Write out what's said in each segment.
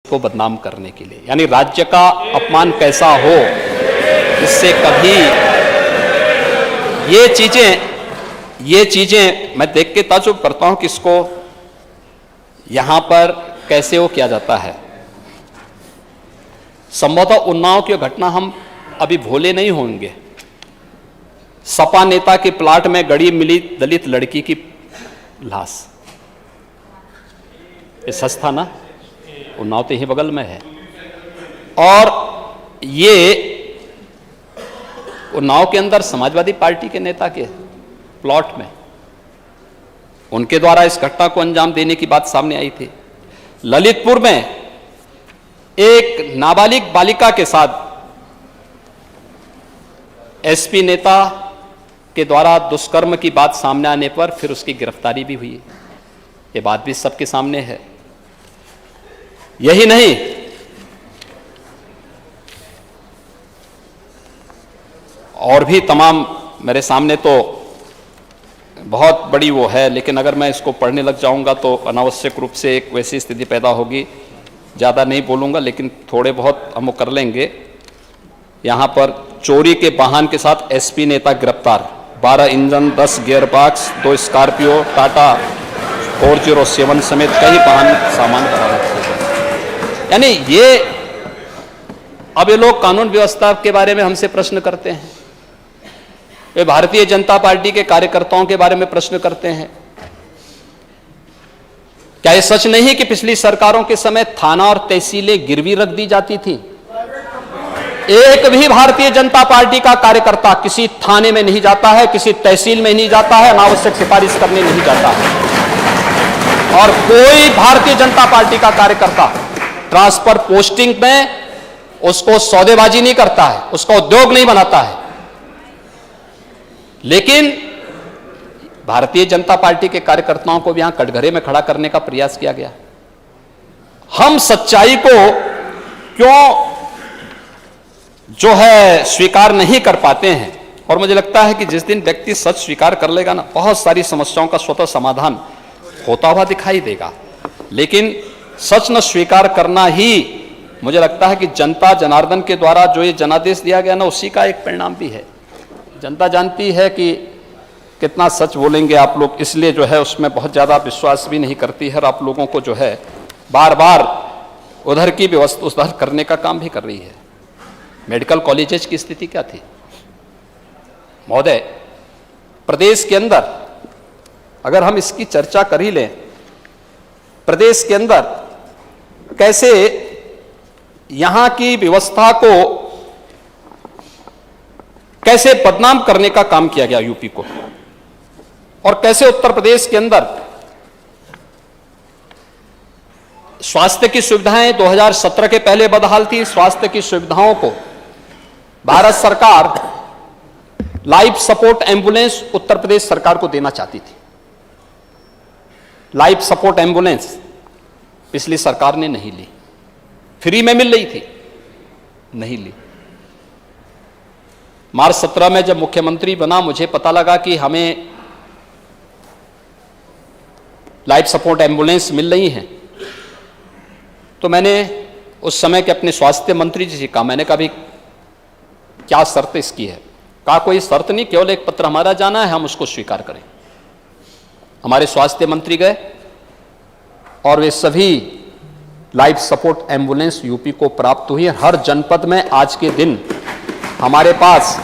को बदनाम करने के लिए, यानी राज्य का अपमान कैसा हो, इससे कभी ये चीजें मैं देख के ताज्जुब करता हूं कि इसको यहां पर कैसे वो किया जाता है। संभवतः उन्नाव की घटना हम अभी भूले नहीं होंगे। सपा नेता के प्लाट में गड़ी मिली दलित लड़की की लाश, ये सच था ना, उन्नाव तो ही बगल में है। और ये उन्नाव के अंदर समाजवादी पार्टी के नेता के प्लॉट में उनके द्वारा इस घटना को अंजाम देने की बात सामने आई थी। ललितपुर में एक नाबालिग बालिका के साथ एसपी नेता के द्वारा दुष्कर्म की बात सामने आने पर फिर उसकी गिरफ्तारी भी हुई। ये बात भी सबके सामने है। यही नहीं, और भी तमाम मेरे सामने तो बहुत बड़ी वो है, लेकिन अगर मैं इसको पढ़ने लग जाऊंगा तो अनावश्यक रूप से एक वैसी स्थिति पैदा होगी। ज़्यादा नहीं बोलूंगा, लेकिन थोड़े बहुत हम कर लेंगे। यहां पर चोरी के वाहन के साथ एसपी नेता गिरफ्तार, 12 engine, 10 gear box, 2 Scorpio, Tata 407 समेत कई वाहन सामान बरामद किए गए। यानी अब ये लोग कानून व्यवस्था के बारे में हमसे प्रश्न करते हैं, वे भारतीय जनता पार्टी के कार्यकर्ताओं के बारे में प्रश्न करते हैं। क्या यह सच नहीं कि पिछली सरकारों के समय थाना और तहसीलें गिरवी रख दी जाती थी? एक भी भारतीय जनता पार्टी का कार्यकर्ता किसी थाने में नहीं जाता है, किसी तहसील में नहीं जाता है, अनावश्यक सिफारिश करने नहीं जाता है। और कोई भारतीय जनता पार्टी का कार्यकर्ता ट्रांसफर पोस्टिंग में उसको सौदेबाजी नहीं करता है, उसका उद्योग नहीं बनाता है। लेकिन भारतीय जनता पार्टी के कार्यकर्ताओं को भी यहां कटघरे में खड़ा करने का प्रयास किया गया। हम सच्चाई को क्यों जो है स्वीकार नहीं कर पाते हैं? और मुझे लगता है कि जिस दिन व्यक्ति सच स्वीकार कर लेगा ना, बहुत सारी समस्याओं का स्वतः समाधान होता हुआ दिखाई देगा। लेकिन सच न स्वीकार करना ही मुझे लगता है कि जनता जनार्दन के द्वारा जो ये जनादेश दिया गया ना, उसी का एक परिणाम भी है। जनता जानती है कि कितना सच बोलेंगे आप लोग, इसलिए जो है उसमें बहुत ज़्यादा विश्वास भी नहीं करती है, और आप लोगों को जो है बार बार उधर की व्यवस्था उधर करने का काम भी कर रही है। मेडिकल कॉलेजेस की स्थिति क्या थी महोदय? प्रदेश के अंदर अगर हम इसकी चर्चा कर ही लें, प्रदेश के अंदर कैसे यहां की व्यवस्था को कैसे बदनाम करने का काम किया गया यूपी को, और कैसे उत्तर प्रदेश के अंदर स्वास्थ्य की सुविधाएं 2017 के पहले बदहाल थी। स्वास्थ्य की सुविधाओं को भारत सरकार life support ambulance Uttar Pradesh सरकार को देना चाहती थी। लाइफ सपोर्ट एम्बुलेंस पिछली सरकार ने नहीं ली, फ्री में मिल रही थी, नहीं ली। मार्च 17 में जब मुख्यमंत्री बना, मुझे पता लगा कि हमें लाइफ सपोर्ट एम्बुलेंस मिल रही हैं, तो मैंने उस समय के अपने स्वास्थ्य मंत्री जी से कहा, मैंने कहा भी क्या शर्त इसकी है? कहा कोई शर्त नहीं, केवल एक पत्र हमारा जाना है, हम उसको स्वीकार करें। हमारे स्वास्थ्य मंत्री गए और वे सभी लाइफ सपोर्ट एम्बुलेंस यूपी को प्राप्त हुई है। हर जनपद में आज के दिन हमारे पास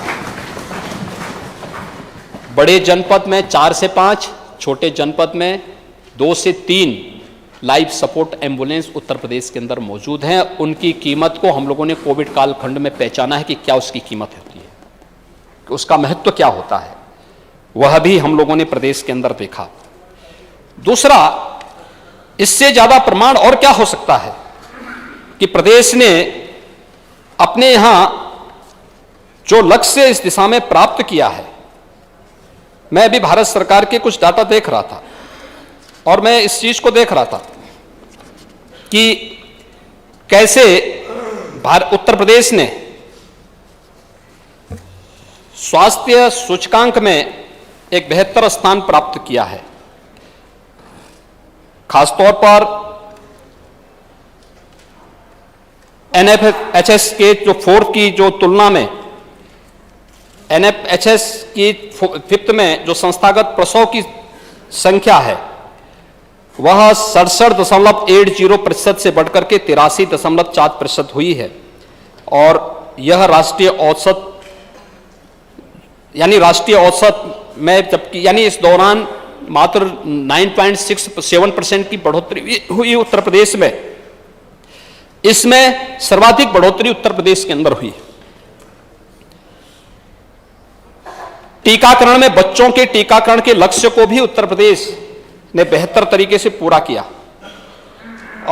बड़े जनपद में 4 से 5, छोटे जनपद में 2 से 3 life support ambulance Uttar Pradesh के अंदर मौजूद हैं। उनकी कीमत को हम लोगों ने कोविड कालखंड में पहचाना है कि क्या उसकी कीमत होती है, कि उसका महत्व क्या होता है, वह भी हम लोगों ने प्रदेश के अंदर देखा। दूसरा, इससे ज्यादा प्रमाण और क्या हो सकता है कि प्रदेश ने अपने यहां जो लक्ष्य इस दिशा में प्राप्त किया है। मैं अभी भारत सरकार के कुछ डाटा देख रहा था, और मैं इस चीज को देख रहा था कि कैसे उत्तर प्रदेश ने स्वास्थ्य सूचकांक में एक बेहतर स्थान प्राप्त किया है। खासतौर पर एनएफएचएस के जो फोर्थ की जो तुलना में एनएफएचएस की फिफ्थ में जो संस्थागत प्रसव की संख्या है वह 67.80% से बढ़कर के 83.4% हुई है और यह राष्ट्रीय औसत में जबकि यानी इस दौरान मात्र 9.67% की बढ़ोतरी हुई उत्तर प्रदेश में। इसमें सर्वाधिक बढ़ोतरी उत्तर प्रदेश के अंदर हुई। टीकाकरण में बच्चों के टीकाकरण के लक्ष्य को भी उत्तर प्रदेश ने बेहतर तरीके से पूरा किया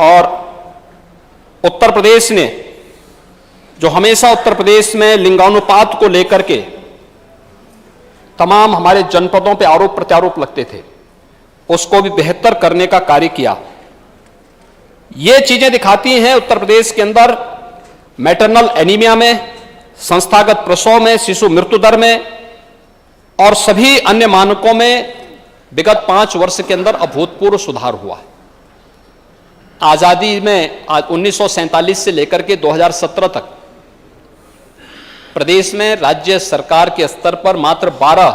और उत्तर प्रदेश ने जो हमेशा उत्तर प्रदेश में लिंगानुपात को लेकर के तमाम हमारे जनपदों पे आरोप प्रत्यारोप लगते थे, उसको भी बेहतर करने का कार्य किया। ये चीजें दिखाती हैं उत्तर प्रदेश के अंदर मैटरनल एनीमिया में, संस्थागत प्रसव में, शिशु मृत्यु दर में और सभी अन्य मानकों में विगत 5 वर्ष के अंदर अभूतपूर्व सुधार हुआ। आजादी में 1947 से लेकर के 2017 तक प्रदेश में राज्य सरकार के स्तर पर मात्र 12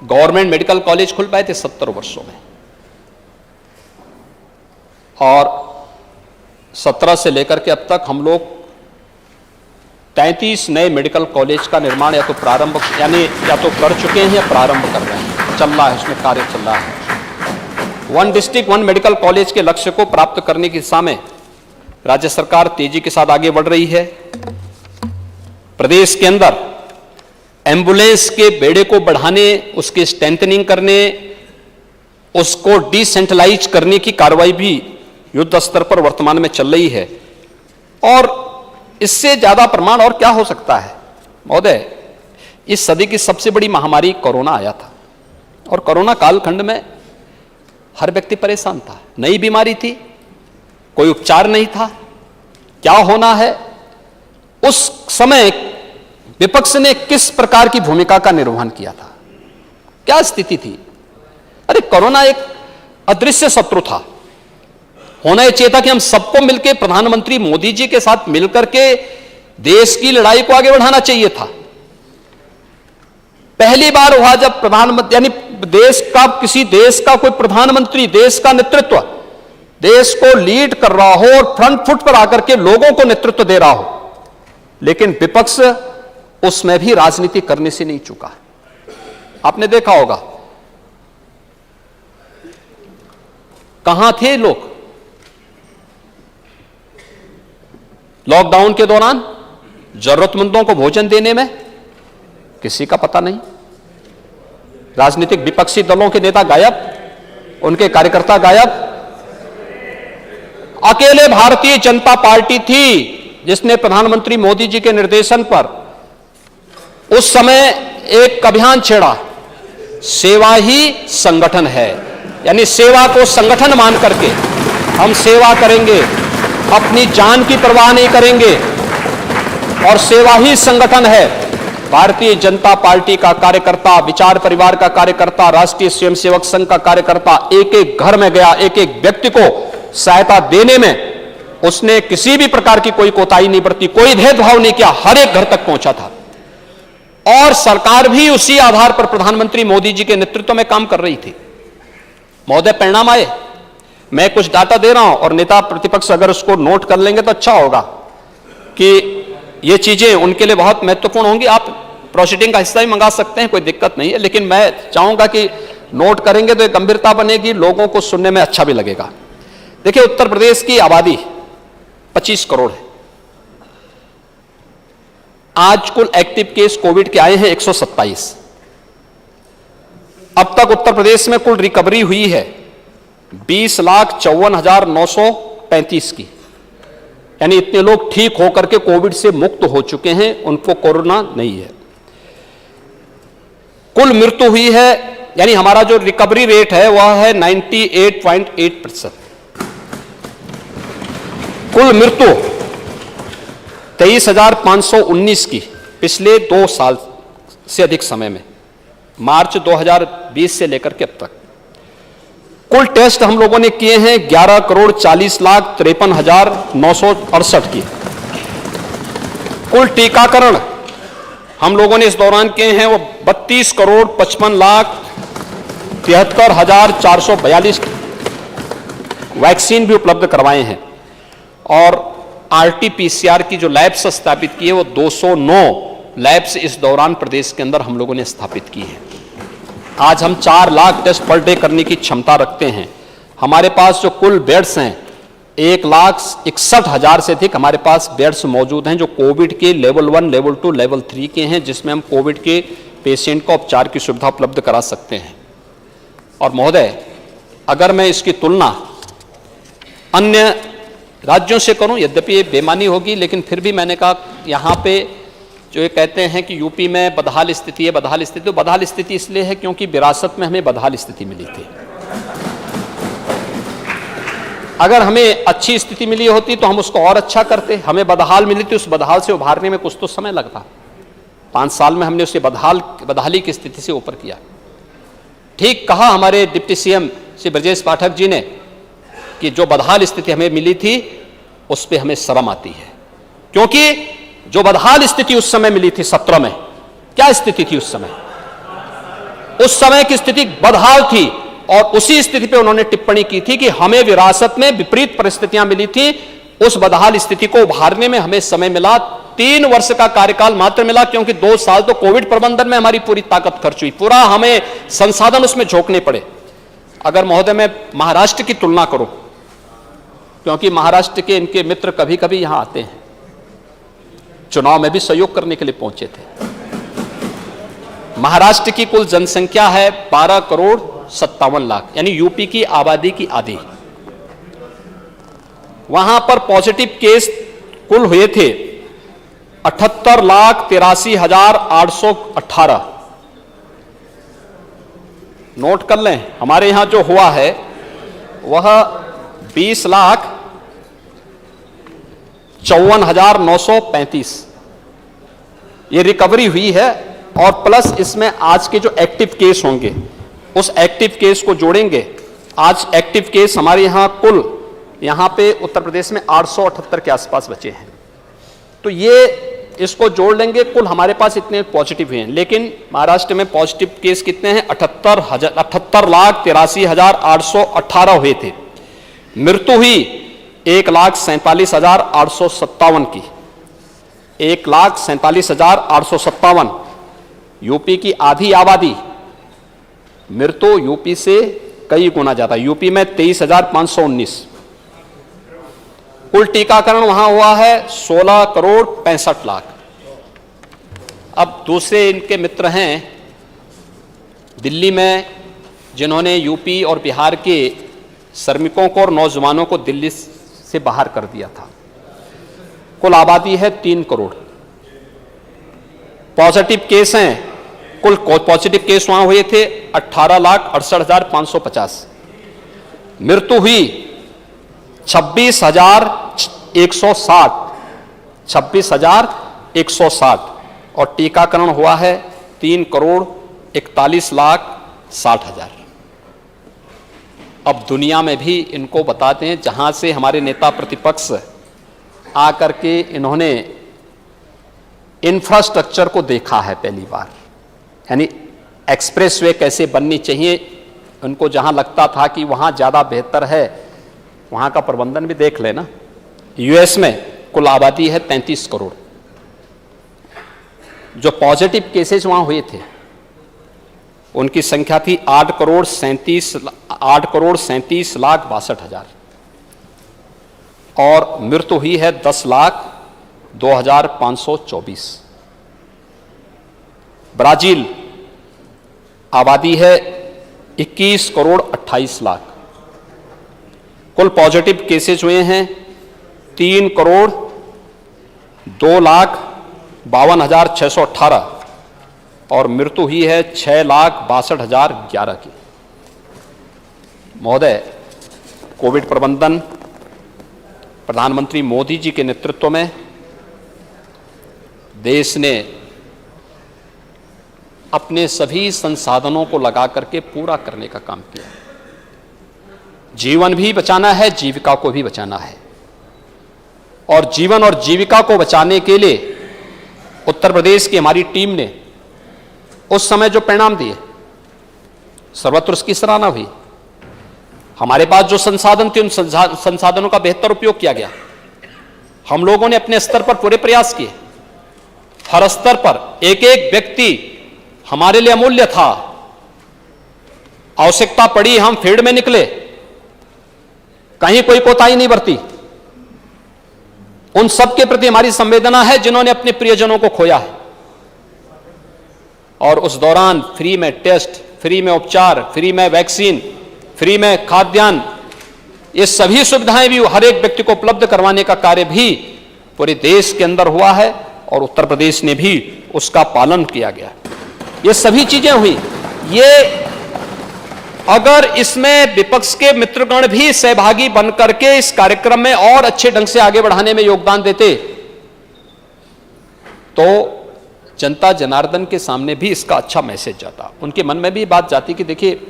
गवर्नमेंट मेडिकल कॉलेज खुल पाए थे 70 वर्षों में और 17 से लेकर के अब तक हम लोग 33 नए मेडिकल कॉलेज का निर्माण या तो प्रारंभ या तो कर चुके हैं या प्रारंभ कर रहे हैं, चल रहा है, उसमें कार्य चल रहा है। 1 डिस्ट्रिक्ट 1 मेडिकल कॉलेज के लक्ष्य को प्राप्त करने की दिशा में राज्य सरकार तेजी के साथ आगे बढ़ रही है। प्रदेश के अंदर एम्बुलेंस के बेड़े को बढ़ाने, उसकी स्ट्रेंथनिंग करने, उसको डिसेंट्रलाइज करने की कार्रवाई भी युद्ध स्तर पर वर्तमान में चल रही है और इससे ज्यादा प्रमाण और क्या हो सकता है महोदय। इस सदी की सबसे बड़ी महामारी कोरोना आया था और कोरोना कालखंड में हर व्यक्ति परेशान था, नई बीमारी थी, कोई उपचार नहीं था, क्या होना है। उस समय विपक्ष ने किस प्रकार की भूमिका का निर्वहन किया था, क्या स्थिति थी। अरे कोरोना एक अदृश्य शत्रु था, होना यह चाहिए था कि हम सबको मिलकर प्रधानमंत्री मोदी जी के साथ मिलकर के देश की लड़ाई को आगे बढ़ाना चाहिए था। पहली बार हुआ जब प्रधानमंत्री यानी किसी देश का कोई प्रधानमंत्री देश का नेतृत्व, देश को लीड कर रहा हो और फ्रंट फुट पर आकर के लोगों को नेतृत्व दे रहा हो, लेकिन विपक्ष उसमें भी राजनीति करने से नहीं चूका। आपने देखा होगा कहां थे लोग लॉकडाउन के दौरान, जरूरतमंदों को भोजन देने में किसी का पता नहीं। राजनीतिक विपक्षी दलों के नेता गायब, उनके कार्यकर्ता गायब। अकेले भारतीय जनता पार्टी थी जिसने प्रधानमंत्री मोदी जी के निर्देशन पर उस समय एक अभियान छेड़ा, सेवा ही संगठन है, यानी सेवा को संगठन मान करके हम सेवा करेंगे, अपनी जान की परवाह नहीं करेंगे और सेवा ही संगठन है। भारतीय जनता पार्टी का कार्यकर्ता, विचार परिवार का कार्यकर्ता, राष्ट्रीय स्वयंसेवक संघ का कार्यकर्ता एक एक घर में गया, एक एक व्यक्ति को सहायता देने में उसने किसी भी प्रकार की कोई कोताही नहीं बरती, कोई भेदभाव नहीं किया, हर एक घर तक पहुंचा था और सरकार भी उसी आधार पर प्रधानमंत्री मोदी जी के नेतृत्व में काम कर रही थी। महोदय, परिणाम आए। मैं कुछ डाटा दे रहा हूं और नेता प्रतिपक्ष अगर उसको नोट कर लेंगे तो अच्छा होगा कि ये चीजें उनके लिए बहुत महत्वपूर्ण होंगी। आप प्रोसीडिंग का हिस्सा ही मंगा सकते हैं, कोई दिक्कत नहीं है, लेकिन मैं चाहूंगा कि नोट करेंगे तो एक गंभीरता बनेगी, लोगों को सुनने में अच्छा भी लगेगा। देखिए, उत्तर प्रदेश की आबादी 25 करोड़ है। आज कुल एक्टिव केस कोविड के आए हैं 127। अब तक उत्तर प्रदेश में कुल रिकवरी हुई है 20,54,935 की, यानी इतने लोग ठीक होकर के कोविड से मुक्त हो चुके हैं, उनको कोरोना नहीं है। कुल मृत्यु हुई है, यानी हमारा जो रिकवरी रेट है वह है 98.8%। कुल मृत्यु 23,519 की पिछले 2 साल से अधिक समय में, मार्च 2020 से लेकर के अब तक। कुल टेस्ट हम लोगों ने किए हैं 11,40,53,968 की। कुल टीकाकरण हम लोगों ने इस दौरान किए हैं वो 32,55,73,442 वैक्सीन भी उपलब्ध करवाए हैं। और आरटीपीसीआर की जो लैब्स स्थापित की है वो 209 लैब्स इस दौरान प्रदेश के अंदर हम लोगों ने स्थापित की है। आज हम 4 लाख टेस्ट पर डे करने की क्षमता रखते हैं। हमारे पास जो कुल बेड्स हैं 1,61,000 से अधिक हमारे पास बेड्स मौजूद हैं जो कोविड के लेवल 1, लेवल 2, लेवल 3 के हैं, जिसमें हम कोविड के पेशेंट को उपचार की सुविधा उपलब्ध करा सकते हैं। और महोदय, अगर मैं इसकी तुलना अन्य राज्यों से करूं, यद्यपि ये बेमानी होगी, लेकिन फिर भी मैंने कहा यहाँ पे जो ये कहते हैं कि यूपी में बदहाल स्थिति है, बदहाल स्थिति, तो बदहाल स्थिति इसलिए है क्योंकि विरासत में हमें बदहाल स्थिति मिली थी। अगर हमें अच्छी स्थिति मिली होती तो हम उसको और अच्छा करते। हमें बदहाल मिली थी, उस बदहाल से उभारने में कुछ तो समय लगता। 5 साल में हमने उसे बदहाली की स्थिति से ऊपर किया। ठीक कहा हमारे डिप्टी सीएम श्री ब्रजेश पाठक जी ने कि जो बदहाल स्थिति हमें मिली थी उस पर हमें शर्म आती है, क्योंकि जो बदहाल स्थिति उस समय मिली थी 17 में, क्या स्थिति थी उस समय? उस समय की स्थिति बदहाल थी। और उसी स्थिति पे उन्होंने टिप्पणी की थी कि हमें विरासत में विपरीत परिस्थितियां मिली थी, उस बदहाल स्थिति को उभारने में हमें समय मिला। 3 वर्ष का कार्यकाल मात्र मिला, क्योंकि 2 साल तो कोविड प्रबंधन में हमारी पूरी ताकत खर्च हुई, पूरा हमें संसाधन उसमें झोंकने पड़े। अगर महोदय मैं महाराष्ट्र की तुलना करूं, क्योंकि महाराष्ट्र के इनके मित्र कभी कभी यहां आते हैं, चुनाव में भी सहयोग करने के लिए पहुंचे थे। महाराष्ट्र की कुल जनसंख्या है 12,57,00,000, यानी यूपी की आबादी की आधी। वहां पर पॉजिटिव केस कुल हुए थे 78,83,818। नोट कर लें, हमारे यहां जो हुआ है वह 20,54,935 ये रिकवरी हुई है। और प्लस इसमें आज के जो एक्टिव केस होंगे उस एक्टिव केस को जोड़ेंगे। आज एक्टिव केस हमारे यहां कुल यहां पे उत्तर प्रदेश में 878 के आसपास बचे हैं, तो ये इसको जोड़ लेंगे, कुल हमारे पास इतने पॉजिटिव हैं। लेकिन महाराष्ट्र में पॉजिटिव केस कितने हैं? 78,83,818 हुए थे। मृत्यु हुई 1,47,857 की, 1,47,857। यूपी की आधी आबादी, मृत्यु यूपी से कई गुना ज्यादा, यूपी में 23,519। कुल टीकाकरण वहां हुआ है 16,65,00,000। अब दूसरे इनके मित्र हैं दिल्ली में, जिन्होंने यूपी और बिहार के श्रमिकों को और नौजवानों को दिल्ली से बाहर कर दिया था। कुल आबादी है 3 करोड़। पॉजिटिव केस हैं, कुल पॉजिटिव केस वहां हुए थे 18,68,550। मृत्यु हुई 26,160, 26,160। और टीकाकरण हुआ है 3,41,60,000। अब दुनिया में भी इनको बताते हैं, जहां से हमारे नेता प्रतिपक्ष आकर के इन्होंने इंफ्रास्ट्रक्चर को देखा है पहली बार, यानी एक्सप्रेसवे कैसे बननी चाहिए, उनको जहां लगता था कि वहां ज्यादा बेहतर है वहां का प्रबंधन भी देख लेना। यूएस में कुल आबादी है 33 करोड़। जो पॉजिटिव केसेस वहां हुए थे उनकी संख्या थी 8,37,62,000 और मृत्यु हुई है 10,02,524। ब्राजील आबादी है 21,28,00,000। कुल पॉजिटिव केसेस हुए हैं 3,02,52,618 और मृत्यु हुई है 6,62,011 की। महोदय, कोविड प्रबंधन प्रधानमंत्री मोदी जी के नेतृत्व में देश ने अपने सभी संसाधनों को लगा करके पूरा करने का काम किया। जीवन भी बचाना है, जीविका को भी बचाना है। और जीवन और जीविका को बचाने के लिए उत्तर प्रदेश की हमारी टीम ने उस समय जो परिणाम दिए, सर्वत्र उसकी सराहना हुई। हमारे पास जो संसाधन थे, उन संसाधनों का बेहतर उपयोग किया गया। हम लोगों ने अपने स्तर पर पूरे प्रयास किए। हर स्तर पर एक एक व्यक्ति हमारे लिए अमूल्य था। आवश्यकता पड़ी, हम फील्ड में निकले, कहीं कोई कोताही नहीं बरती। उन सबके प्रति हमारी संवेदना है जिन्होंने अपने प्रियजनों को खोया है। और उस दौरान फ्री में टेस्ट, फ्री में उपचार, फ्री में वैक्सीन, फ्री में खाद्यान्न, ये सभी सुविधाएं भी हर एक व्यक्ति को उपलब्ध करवाने का कार्य भी पूरे देश के अंदर हुआ है और उत्तर प्रदेश ने भी उसका पालन किया गया। ये सभी चीजें हुई। ये अगर इसमें विपक्ष के मित्रगण भी सहभागी बनकर के इस कार्यक्रम में और अच्छे ढंग से आगे बढ़ाने में योगदान देते तो जनता जनार्दन के सामने भी इसका अच्छा मैसेज जाता। उनके मन में भी बात जाती कि देखिए,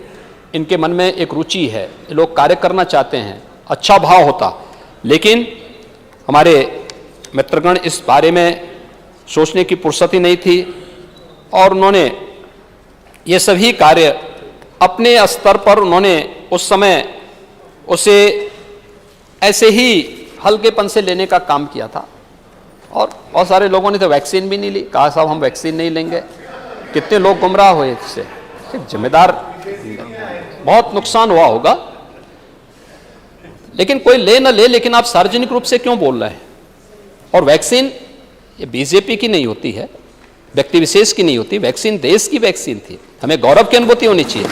इनके मन में एक रुचि है, लोग कार्य करना चाहते हैं, अच्छा भाव होता। लेकिन हमारे मित्रगण इस बारे में सोचने की फुर्सत ही नहीं थी और उन्होंने ये सभी कार्य अपने स्तर पर उन्होंने उस समय उसे ऐसे ही हल्केपन से लेने का काम किया था। और बहुत सारे लोगों ने तो वैक्सीन भी नहीं ली, कहा साहब हम वैक्सीन नहीं लेंगे। कितने लोग गुमराह हुए इससे, जिम्मेदार, बहुत नुकसान हुआ होगा। लेकिन कोई ले ना ले, लेकिन आप सार्वजनिक रूप से क्यों बोल रहे हैं? और वैक्सीन ये बीजेपी की नहीं होती है, व्यक्ति विशेष की नहीं होती, वैक्सीन देश की वैक्सीन थी। हमें गौरव की अनुभूति होनी चाहिए,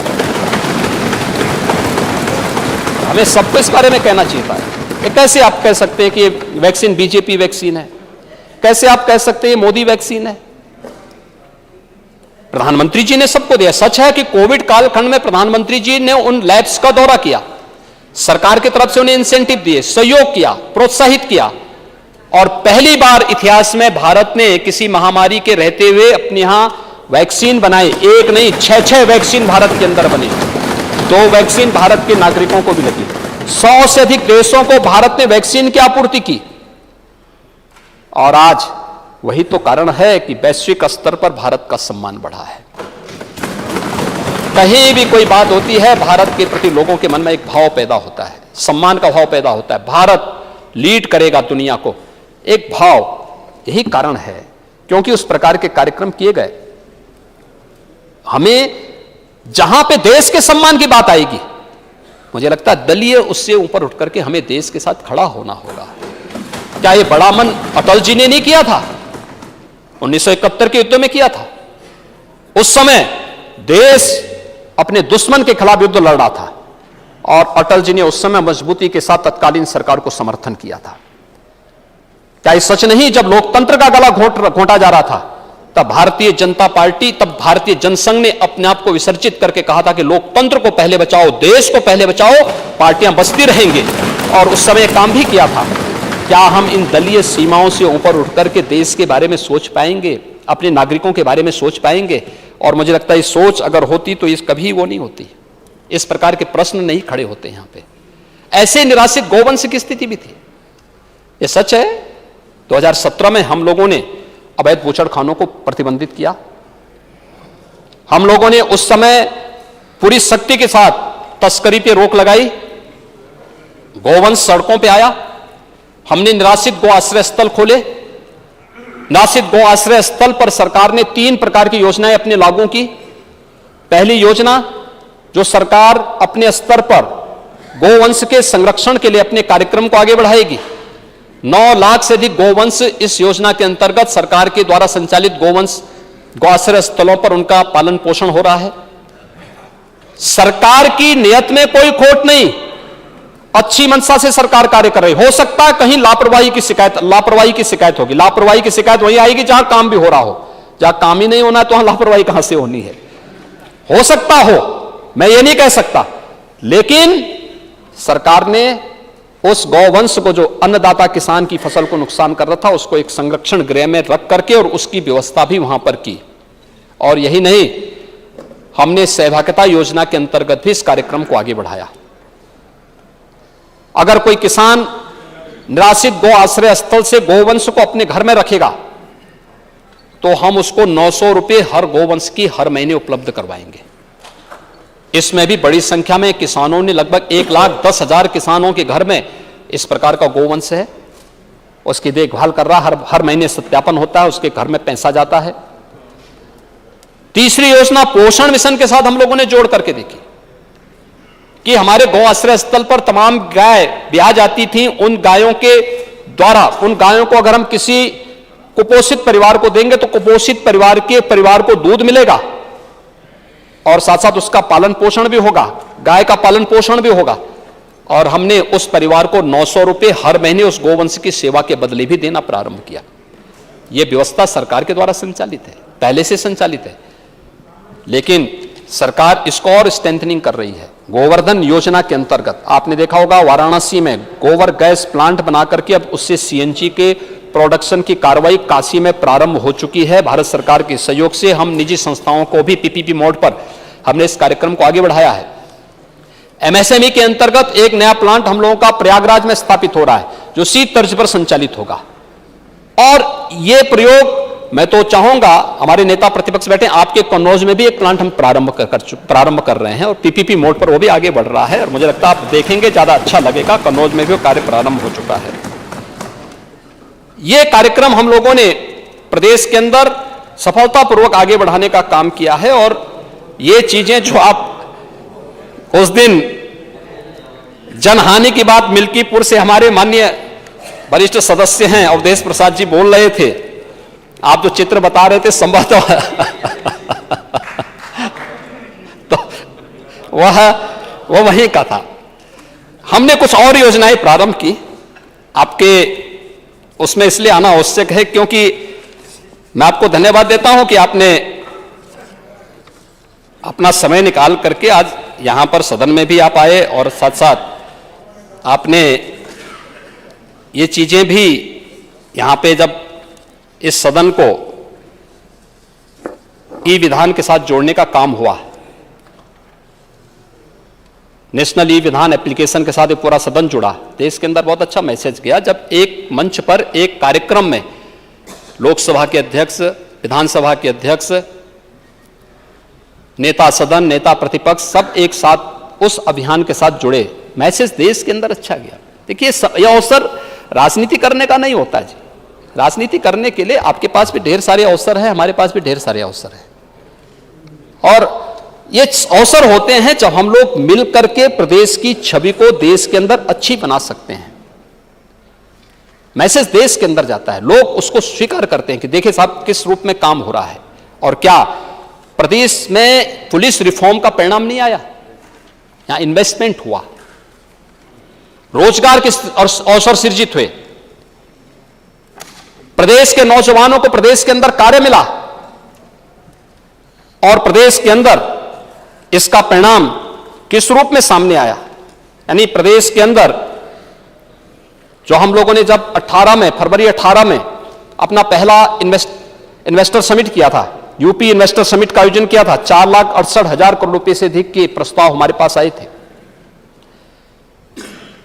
हमें सबको इस बारे में कहना चाहिए था। कैसे आप कह सकते हैं कि वैक्सीन बीजेपी वैक्सीन है? कैसे आप कह सकते हैं मोदी वैक्सीन है? प्रधानमंत्री जी ने सबको दिया। सच है कि कोविड कालखंड में प्रधानमंत्री जी ने उन लैब्स का दौरा किया, सरकार की तरफ से उन्हें इंसेंटिव दिए, सहयोग किया, प्रोत्साहित किया। और पहली बार इतिहास में भारत ने किसी महामारी के रहते हुए अपने यहां वैक्सीन बनाई। एक नहीं, 6 वैक्सीन भारत के अंदर बनी। 2 वैक्सीन भारत के नागरिकों को भी लगी। 100 से अधिक देशों को भारत ने वैक्सीन की आपूर्ति की। और आज वही तो कारण है कि वैश्विक स्तर पर भारत का सम्मान बढ़ा है। कहीं भी कोई बात होती है, भारत के प्रति लोगों के मन में एक भाव पैदा होता है, सम्मान का भाव पैदा होता है। भारत लीड करेगा दुनिया को, एक भाव। यही कारण है क्योंकि उस प्रकार के कार्यक्रम किए गए। हमें जहां पे देश के सम्मान की बात आएगी, मुझे लगता है दलीय उससे ऊपर उठ करके हमें देश के साथ खड़ा होना होगा। क्या ये बड़ा मन अटल जी ने नहीं किया था? 1971 के युद्ध में किया था। उस समय देश अपने दुश्मन के खिलाफ युद्ध लड़ रहा था और अटल जी ने उस समय मजबूती के साथ तत्कालीन सरकार को समर्थन किया था। क्या ये सच नहीं? जब लोकतंत्र का गला घोंटा जा रहा था, तब भारतीय जनता पार्टी, तब भारतीय जनसंघ ने अपने आप को विसर्जित करके कहा था कि लोकतंत्र को पहले बचाओ, देश को पहले बचाओ, पार्टियां बचती रहेंगे। और उस समय काम भी किया था। क्या हम इन दलीय सीमाओं से ऊपर उठकर के देश के बारे में सोच पाएंगे, अपने नागरिकों के बारे में सोच पाएंगे? और मुझे लगता है ये सोच अगर होती तो इस कभी वो नहीं होती, इस प्रकार के प्रश्न नहीं खड़े होते। यहां पे ऐसे निराश्रित गौवंश की स्थिति भी थी। ये सच है, 2017 में हम लोगों ने अवैध बूचड़खानों को प्रतिबंधित किया। हम लोगों ने उस समय पूरी शक्ति के साथ तस्करी पे रोक लगाई। गौवंश सड़कों पे आया। हमने निराश्रित गौ आश्रय स्थल खोले। निराश्रित गौ आश्रय स्थल पर सरकार ने 3 प्रकार की योजनाएं अपने लागू की। पहली योजना, जो सरकार अपने स्तर पर गौवंश के संरक्षण के लिए अपने कार्यक्रम को आगे बढ़ाएगी। 9 लाख से अधिक गौवंश इस योजना के अंतर्गत सरकार के द्वारा संचालित गौ आश्रय स्थलों पर उनका पालन पोषण हो रहा है। सरकार की नियत में कोई खोट नहीं, अच्छी मंशा से सरकार कार्य कर रही। हो सकता है कहीं लापरवाही की शिकायत होगी। लापरवाही की शिकायत वहीं आएगी जहां काम भी हो रहा हो। जहां काम ही नहीं होना तो वहां लापरवाही कहां से होनी है? हो सकता हो, मैं ये नहीं कह सकता। लेकिन सरकार ने उस गौवंश को, जो अन्नदाता किसान की फसल को नुकसान कर रहा था, उसको एक संरक्षण गृह में रख करके और उसकी व्यवस्था भी वहां पर की। और यही नहीं, हमने सहभागिता योजना के अंतर्गत भी इस कार्यक्रम को आगे बढ़ाया। अगर कोई किसान निराश्रित गौ आश्रय स्थल से गोवंश को अपने घर में रखेगा तो हम उसको 900 रुपए हर गोवंश की हर महीने उपलब्ध करवाएंगे। इसमें भी बड़ी संख्या में किसानों ने, लगभग 1,10,000 किसानों के घर में इस प्रकार का गोवंश है, उसकी देखभाल कर रहा, हर महीने सत्यापन होता है, उसके घर में पैसा जाता है। तीसरी योजना पोषण मिशन के साथ हम लोगों ने जोड़ करके देखी कि हमारे गौ आश्रय स्थल पर तमाम गाय ब्याह जाती थी, उन गायों के द्वारा, उन गायों को अगर हम किसी कुपोषित परिवार को देंगे तो कुपोषित परिवार को दूध मिलेगा और साथ साथ उसका पालन पोषण भी होगा, गाय का पालन पोषण भी होगा। और हमने उस परिवार को 900 रुपए हर महीने उस गोवंश की सेवा के बदले भी देना प्रारंभ किया। यह व्यवस्था सरकार के द्वारा संचालित है, पहले से संचालित है, लेकिन सरकार इसको और स्ट्रेंथनिंग कर रही है। गोवर्धन योजना के अंतर्गत आपने देखा होगा वाराणसी में गोबर गैस प्लांट बना करके अब उससे सीएनजी के प्रोडक्शन की कार्रवाई काशी में प्रारंभ हो चुकी है। भारत सरकार के सहयोग से हम निजी संस्थाओं को भी पीपीपी मोड पर हमने इस कार्यक्रम को आगे बढ़ाया है। एमएसएमई के अंतर्गत एक नया प्लांट हम लोगों का प्रयागराज में स्थापित हो रहा है जो सी तर्ज पर संचालित होगा। और यह प्रयोग मैं तो चाहूंगा, हमारे नेता प्रतिपक्ष बैठे, आपके कन्नौज में भी एक प्लांट हम प्रारंभ कर रहे हैं और पीपीपी मोड पर वो भी आगे बढ़ रहा है और मुझे लगता है आप देखेंगे ज्यादा अच्छा लगेगा। कन्नौज में भी वो कार्य प्रारंभ हो चुका है। यह कार्यक्रम हम लोगों ने प्रदेश के अंदर सफलतापूर्वक आगे बढ़ाने का काम किया है। और ये चीजें जो आप उस दिन जनहानि की बात मिल्कीपुर से हमारे माननीय वरिष्ठ सदस्य हैं अवधेश प्रसाद जी बोल रहे थे, आप जो चित्र बता रहे थे संभवतः तो वह वहीं का था। हमने कुछ और योजनाएं प्रारंभ की, आपके उसमें इसलिए आना आवश्यक है क्योंकि मैं आपको धन्यवाद देता हूं कि आपने अपना समय निकाल करके आज यहां पर सदन में भी आप आए और साथ साथ आपने ये चीजें भी यहां पे जब इस सदन को ई विधान के साथ जोड़ने का काम हुआ, नेशनल ई विधान एप्लीकेशन के साथ एक पूरा सदन जुड़ा, देश के अंदर बहुत अच्छा मैसेज गया जब एक मंच पर एक कार्यक्रम में लोकसभा के अध्यक्ष, विधानसभा के अध्यक्ष, नेता सदन, नेता प्रतिपक्ष सब एक साथ उस अभियान के साथ जुड़े, मैसेज देश के अंदर अच्छा गया। देखिए यह अवसर राजनीति करने का नहीं होता जी, राजनीति करने के लिए आपके पास भी ढेर सारे अवसर हैं, हमारे पास भी ढेर सारे अवसर हैं और ये अवसर होते हैं जब हम लोग मिल करके प्रदेश की छवि को देश के अंदर अच्छी बना सकते हैं। मैसेज देश के अंदर जाता है, लोग उसको स्वीकार करते हैं कि देखिए साहब किस रूप में काम हो रहा है। और क्या प्रदेश में पुलिस रिफॉर्म का परिणाम नहीं आया, यहां इन्वेस्टमेंट हुआ, रोजगार के अवसर सृजित हुए, प्रदेश के नौजवानों को प्रदेश के अंदर कार्य मिला और प्रदेश के अंदर इसका परिणाम किस रूप में सामने आया। यानी प्रदेश के अंदर जो हम लोगों ने जब फरवरी 18 में अपना पहला इन्वेस्टर समिट किया था, यूपी इन्वेस्टर समिट का आयोजन किया था, 4,68,000 करोड़ रुपए से अधिक के प्रस्ताव हमारे पास आए थे।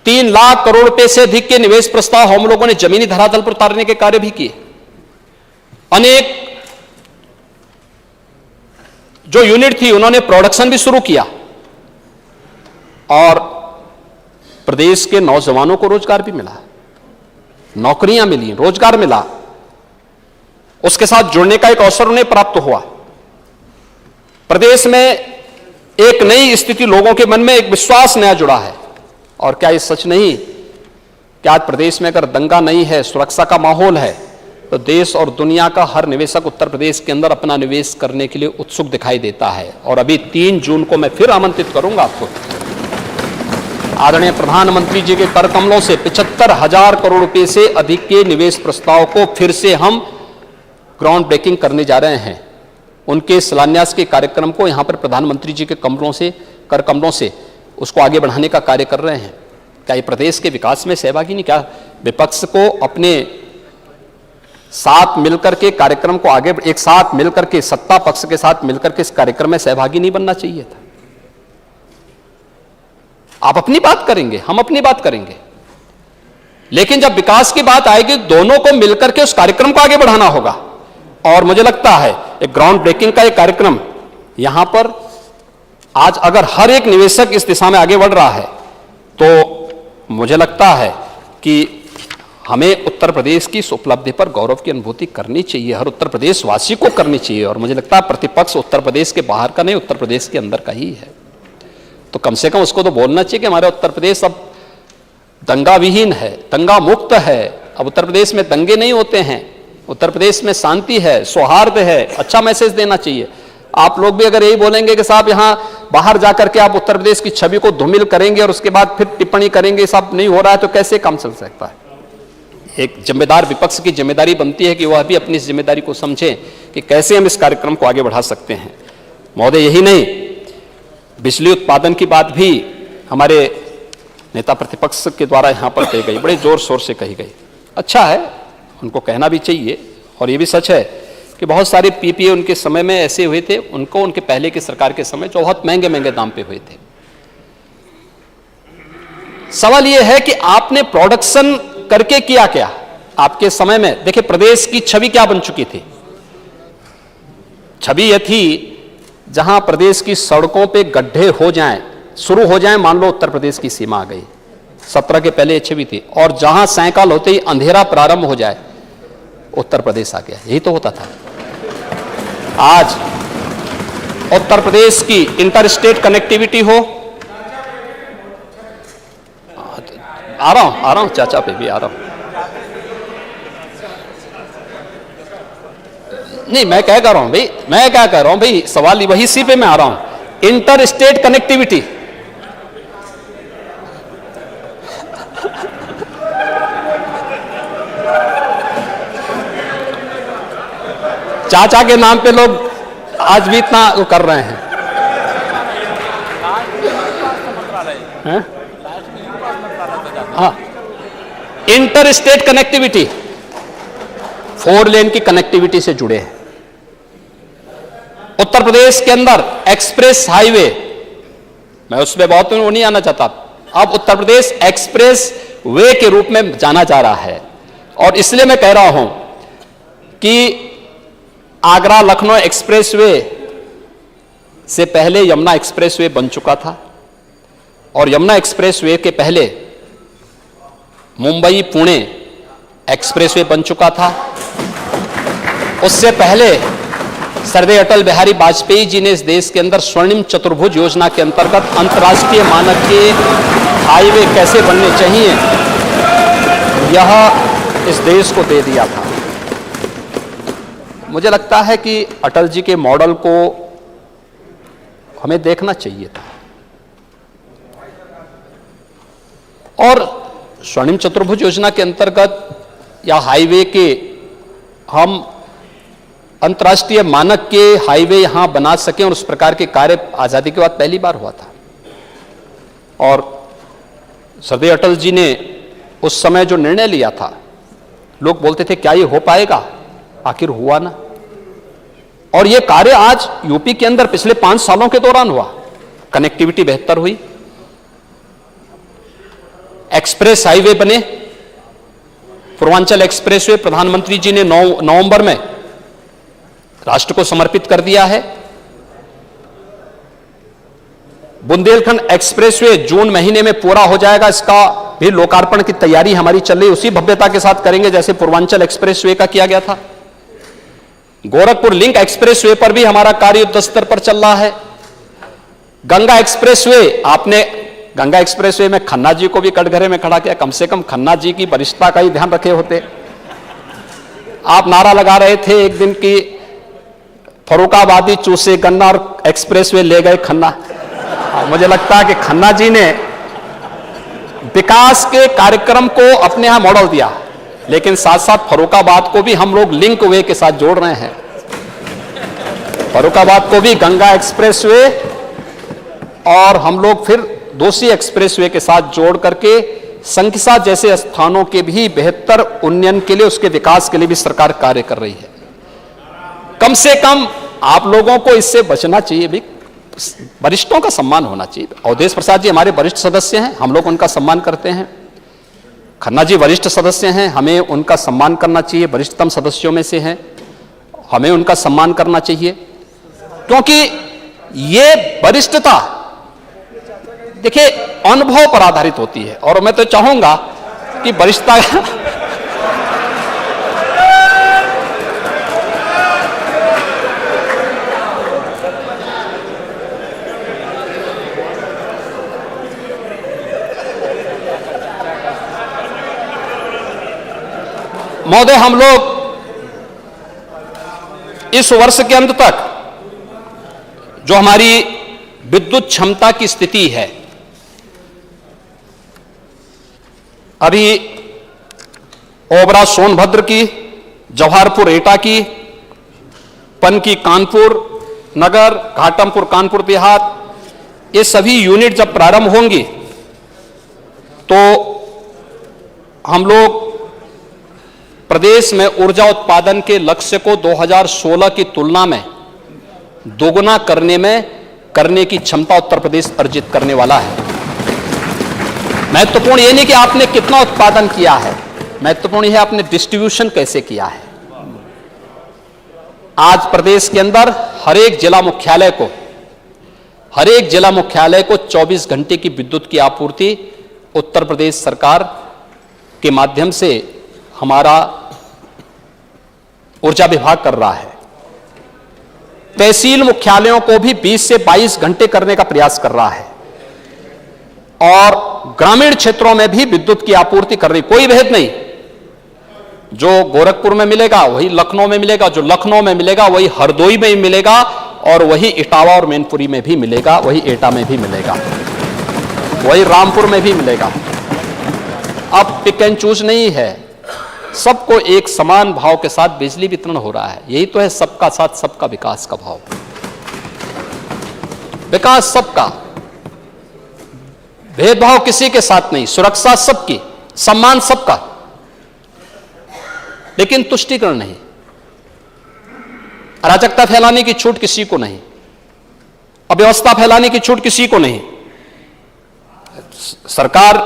3 लाख करोड़ रुपए से अधिक के निवेश प्रस्ताव हम लोगों ने जमीनी धरातल पर उतारने के कार्य भी किए। अनेक जो यूनिट थी उन्होंने प्रोडक्शन भी शुरू किया और प्रदेश के नौजवानों को रोजगार भी मिला, नौकरियां मिली, रोजगार मिला, उसके साथ जुड़ने का एक अवसर उन्हें प्राप्त हुआ। प्रदेश में एक नई स्थिति, लोगों के मन में एक विश्वास नया जुड़ा है। और क्या ये सच नहीं कि आज प्रदेश में अगर दंगा नहीं है, सुरक्षा का माहौल है, तो देश और दुनिया का हर निवेशक उत्तर प्रदेश के अंदर अपना निवेश करने के लिए उत्सुक दिखाई देता है। और अभी 3 जून को मैं फिर आमंत्रित करूंगा आपको, आदरणीय प्रधानमंत्री जी के कर कमलों से 75,000 करोड़ रुपए से अधिक के निवेश प्रस्ताव को फिर से हम ग्राउंड ब्रेकिंग करने जा रहे हैं। उनके शिलान्यास के कार्यक्रम को यहां पर प्रधानमंत्री जी के कर कमलों से उसको आगे बढ़ाने का कार्य कर रहे हैं। क्या ये प्रदेश के विकास में सहभागी नहीं? क्या विपक्ष को अपने साथ मिलकर के कार्यक्रम को आगे, एक साथ मिलकर के, सत्ता पक्ष के साथ मिलकर के इस कार्यक्रम में सहभागी नहीं बनना चाहिए था? आप अपनी बात करेंगे, हम अपनी बात करेंगे, लेकिन जब विकास की बात आएगी दोनों को मिलकर के उस कार्यक्रम को आगे बढ़ाना होगा। और मुझे लगता है एक ग्राउंड ब्रेकिंग का एक कार्यक्रम यहां पर आज अगर हर एक निवेशक इस दिशा में आगे बढ़ रहा है तो मुझे लगता है कि हमें उत्तर प्रदेश की इस उपलब्धि पर गौरव की अनुभूति करनी चाहिए, हर उत्तर प्रदेश वासी को करनी चाहिए। और मुझे लगता है प्रतिपक्ष उत्तर प्रदेश के बाहर का नहीं, उत्तर प्रदेश के अंदर का ही है, तो कम से कम उसको तो बोलना चाहिए कि हमारा उत्तर प्रदेश अब दंगा विहीन है, दंगा मुक्त है। अब उत्तर प्रदेश में दंगे नहीं होते हैं, उत्तर प्रदेश में शांति है, सौहार्द है। अच्छा मैसेज देना चाहिए। आप लोग भी अगर यही बोलेंगे कि साहब यहां बाहर जाकर के आप उत्तर प्रदेश की छवि को धूमिल करेंगे और उसके बाद फिर टिप्पणी करेंगे सब नहीं हो रहा है, तो कैसे काम चल सकता है। एक जिम्मेदार विपक्ष की जिम्मेदारी बनती है कि वह भी अपनी जिम्मेदारी को समझें कि कैसे हम इस कार्यक्रम को आगे बढ़ा सकते हैं। महोदय, यही नहीं, बिजली उत्पादन की बात भी हमारे नेता प्रतिपक्ष के द्वारा यहां पर कही गई, बड़े जोर शोर से कही गई। अच्छा है, उनको कहना भी चाहिए। और ये भी सच है कि बहुत सारे पीपीए उनके समय में ऐसे हुए थे, उनको उनके पहले की सरकार के समय जो बहुत महंगे महंगे दाम पे हुए थे। सवाल यह है कि आपने प्रोडक्शन करके किया क्या आपके समय में। देखिए प्रदेश की छवि क्या बन चुकी थी। छवि यह थी जहां प्रदेश की सड़कों पे गड्ढे हो जाएं, शुरू हो जाएं, मान लो उत्तर प्रदेश की सीमा आ गई, 17 के पहले छवि थी, और जहां सायकाल होते ही अंधेरा प्रारंभ हो जाए उत्तर प्रदेश आ गया। यही तो होता था। आज उत्तर प्रदेश की इंटर स्टेट कनेक्टिविटी हो, आ रहा हूं चाचा पे भी आ रहा हूं। नहीं, मैं क्या कह रहा हूं भाई, सवाल वही सी पे मैं आ रहा हूं। इंटर स्टेट कनेक्टिविटी, चाचा के नाम पे लोग आज भी इतना वो कर रहे हैं। हाँ, इंटर स्टेट कनेक्टिविटी, 4 लेन की कनेक्टिविटी से जुड़े हैं। उत्तर प्रदेश के अंदर एक्सप्रेस हाईवे, मैं उसमें बहुत वो नहीं आना चाहता, अब उत्तर प्रदेश एक्सप्रेस वे के रूप में जाना जा रहा है। और इसलिए मैं कह रहा हूं कि आगरा लखनऊ एक्सप्रेसवे से पहले यमुना एक्सप्रेसवे बन चुका था, और यमुना एक्सप्रेसवे के पहले मुंबई पुणे एक्सप्रेसवे बन चुका था। उससे पहले सरदार अटल बिहारी वाजपेयी जी ने इस देश के अंदर स्वर्णिम चतुर्भुज योजना के अंतर्गत अंतर्राष्ट्रीय मानक के हाईवे कैसे बनने चाहिए, यह इस देश को दे दिया था। मुझे लगता है कि अटल जी के मॉडल को हमें देखना चाहिए था, और स्वर्णिम चतुर्भुज योजना के अंतर्गत या हाईवे के हम अंतर्राष्ट्रीय मानक के हाईवे यहां बना सकें, और उस प्रकार के कार्य आजादी के बाद पहली बार हुआ था। और सरदार अटल जी ने उस समय जो निर्णय लिया था, लोग बोलते थे क्या ये हो पाएगा, आखिर हुआ ना। और ये कार्य आज यूपी के अंदर पिछले 5 सालों के दौरान हुआ। कनेक्टिविटी बेहतर हुई, एक्सप्रेस हाईवे बने, पूर्वांचल एक्सप्रेसवे प्रधानमंत्री जी ने 9 नवंबर में राष्ट्र को समर्पित कर दिया है। बुंदेलखंड एक्सप्रेसवे जून महीने में पूरा हो जाएगा, इसका भी लोकार्पण की तैयारी हमारी चल रही, उसी भव्यता के साथ करेंगे जैसे पूर्वांचल एक्सप्रेसवे का किया गया था। गोरखपुर लिंक एक्सप्रेसवे पर भी हमारा कार्य युद्ध स्तर पर चल रहा है। गंगा एक्सप्रेसवे, आपने गंगा एक्सप्रेसवे में खन्ना जी को भी कटघरे में खड़ा किया, कम से कम खन्ना जी की वरिष्ठता का ही ध्यान रखे होते। आप नारा लगा रहे थे एक दिन की फर्रुखाबादी चूसे गन्ना और एक्सप्रेसवे ले गए खन्ना। मुझे लगता है कि खन्ना जी ने विकास के कार्यक्रम को अपने यहां मॉडल दिया, लेकिन साथ साथ फर्रुखाबाद को भी हम लोग लिंक वे के साथ जोड़ रहे हैं। फर्रुखाबाद को भी गंगा एक्सप्रेसवे और हम लोग फिर दोषी एक्सप्रेसवे के साथ जोड़ करके संकिसा जैसे स्थानों के भी बेहतर उन्नयन के लिए, उसके विकास के लिए भी सरकार कार्य कर रही है। कम से कम आप लोगों को इससे बचना चाहिए भी। वरिष्ठों का सम्मान होना चाहिए। अवधेश प्रसाद जी हमारे वरिष्ठ सदस्य हैं, हम लोग उनका सम्मान करते हैं। खन्ना जी वरिष्ठ सदस्य हैं, हमें उनका सम्मान करना चाहिए, वरिष्ठतम सदस्यों में से हैं, हमें उनका सम्मान करना चाहिए, क्योंकि ये वरिष्ठता देखिए अनुभव पर आधारित होती है। और मैं तो चाहूंगा कि वरिष्ठता महोदय, हम लोग इस वर्ष के अंत तक जो हमारी विद्युत क्षमता की स्थिति है, अभी ओबरा सोनभद्र की, जवाहरपुर एटा की, पन की कानपुर नगर, घाटमपुर कानपुर बिहार, ये सभी यूनिट जब प्रारंभ होंगी तो हम लोग प्रदेश में ऊर्जा उत्पादन के लक्ष्य को 2016 की तुलना में दोगुना करने की क्षमता उत्तर प्रदेश अर्जित करने वाला है। महत्वपूर्ण ये नहीं कि आपने कितना उत्पादन किया है, महत्वपूर्ण यह आपने डिस्ट्रीब्यूशन कैसे किया है। आज प्रदेश के अंदर हर एक जिला मुख्यालय को 24 घंटे की विद्युत की आपूर्ति उत्तर प्रदेश सरकार के माध्यम से हमारा ऊर्जा विभाग कर रहा है। तहसील मुख्यालयों को भी 20 से 22 घंटे करने का प्रयास कर रहा है और ग्रामीण क्षेत्रों में भी विद्युत की आपूर्ति कर रही। कोई भेद नहीं, जो गोरखपुर में मिलेगा वही लखनऊ में मिलेगा, जो लखनऊ में मिलेगा वही हरदोई में मिलेगा, और वही इटावा और मैनपुरी में भी मिलेगा, वही एटा में भी मिलेगा, वही रामपुर में भी मिलेगा। अब पिक एंड चूज नहीं है, सबको एक समान भाव के साथ बिजली वितरण हो रहा है। यही तो है सबका साथ सबका विकास का भाव। विकास सबका, भेदभाव किसी के साथ नहीं, सुरक्षा सबकी, सम्मान सबका, लेकिन तुष्टीकरण नहीं, अराजकता फैलाने की छूट किसी को नहीं, अव्यवस्था फैलाने की छूट किसी को नहीं। सरकार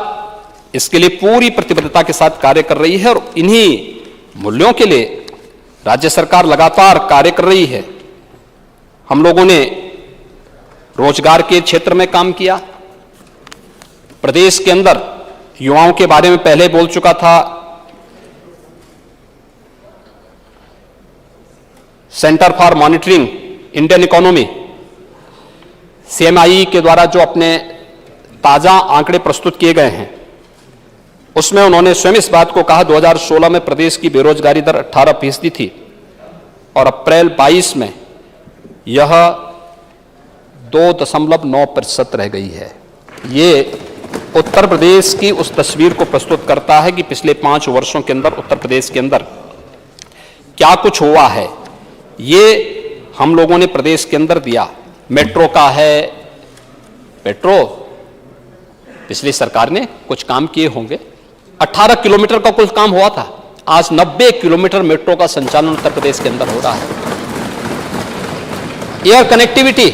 इसके लिए पूरी प्रतिबद्धता के साथ कार्य कर रही है और इन्हीं मूल्यों के लिए राज्य सरकार लगातार कार्य कर रही है। हम लोगों ने रोजगार के क्षेत्र में काम किया। प्रदेश के अंदर युवाओं के बारे में पहले बोल चुका था। Centre for monitoring Indian economy, CMI के द्वारा जो अपने ताजा आंकड़े प्रस्तुत किए गए हैं, उसमें उन्होंने स्वयं इस बात को कहा 2016 में प्रदेश की बेरोजगारी दर 18% थी और अप्रैल 22 में यह 2.9% रह गई है। ये उत्तर प्रदेश की उस तस्वीर को प्रस्तुत करता है कि पिछले 5 वर्षों के अंदर उत्तर प्रदेश के अंदर क्या कुछ हुआ है। ये हम लोगों ने प्रदेश के अंदर दिया। मेट्रो का है, मेट्रो पिछली सरकार ने कुछ काम किए होंगे, 18 किलोमीटर का कुछ काम हुआ था, आज 90 किलोमीटर मेट्रो का संचालन उत्तर प्रदेश के अंदर हो रहा है। एयर कनेक्टिविटी,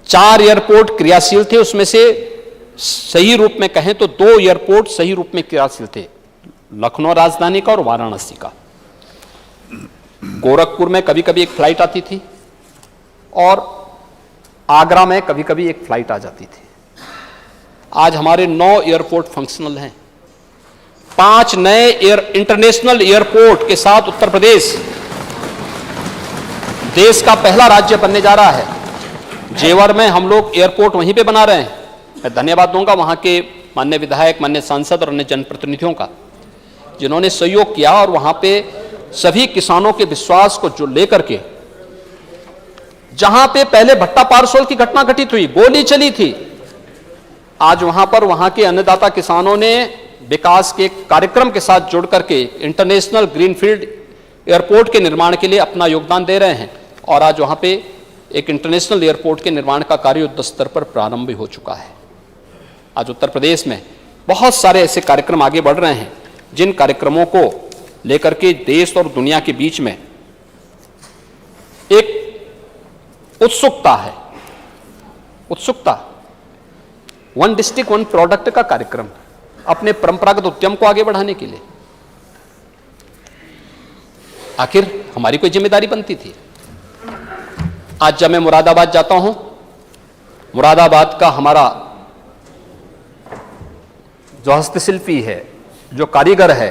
4 एयरपोर्ट क्रियाशील थे, उसमें से सही रूप में कहें तो 2 एयरपोर्ट सही रूप में क्रियाशील थे, लखनऊ राजधानी का और वाराणसी का। गोरखपुर में कभी कभी एक फ्लाइट आती थी और आगरा में कभी कभी एक फ्लाइट आ जाती थी। आज हमारे 9 एयरपोर्ट फंक्शनल हैं। 5 नए इंटरनेशनल एयरपोर्ट के साथ उत्तर प्रदेश देश का पहला राज्य बनने जा रहा है। जेवर में हम लोग एयरपोर्ट वहीं पे बना रहे हैं। मैं धन्यवाद दूंगा वहां के माननीय विधायक, माननीय सांसद और अन्य जनप्रतिनिधियों का, जिन्होंने सहयोग किया और वहां पे सभी किसानों के विश्वास को जो लेकर के, जहां पे पहले भट्टा पारसोल की घटना घटित हुई, गोली चली थी, आज वहां पर वहां के अन्नदाता किसानों ने विकास के कार्यक्रम के साथ जुड़ करके इंटरनेशनल ग्रीनफील्ड एयरपोर्ट के निर्माण के लिए अपना योगदान दे रहे हैं और आज वहां पे एक इंटरनेशनल एयरपोर्ट के निर्माण का कार्य युद्ध स्तर पर प्रारंभ भी हो चुका है। आज उत्तर प्रदेश में बहुत सारे ऐसे कार्यक्रम आगे बढ़ रहे हैं जिन कार्यक्रमों को लेकर के देश और दुनिया के बीच में एक उत्सुकता है, उत्सुकता, वन डिस्ट्रिक्ट वन प्रोडक्ट का कार्यक्रम अपने परंपरागत उद्यम को आगे बढ़ाने के लिए। आखिर हमारी कोई जिम्मेदारी बनती थी। आज जब मैं मुरादाबाद जाता हूं, मुरादाबाद का हमारा जो हस्तशिल्पी है, जो कारीगर है,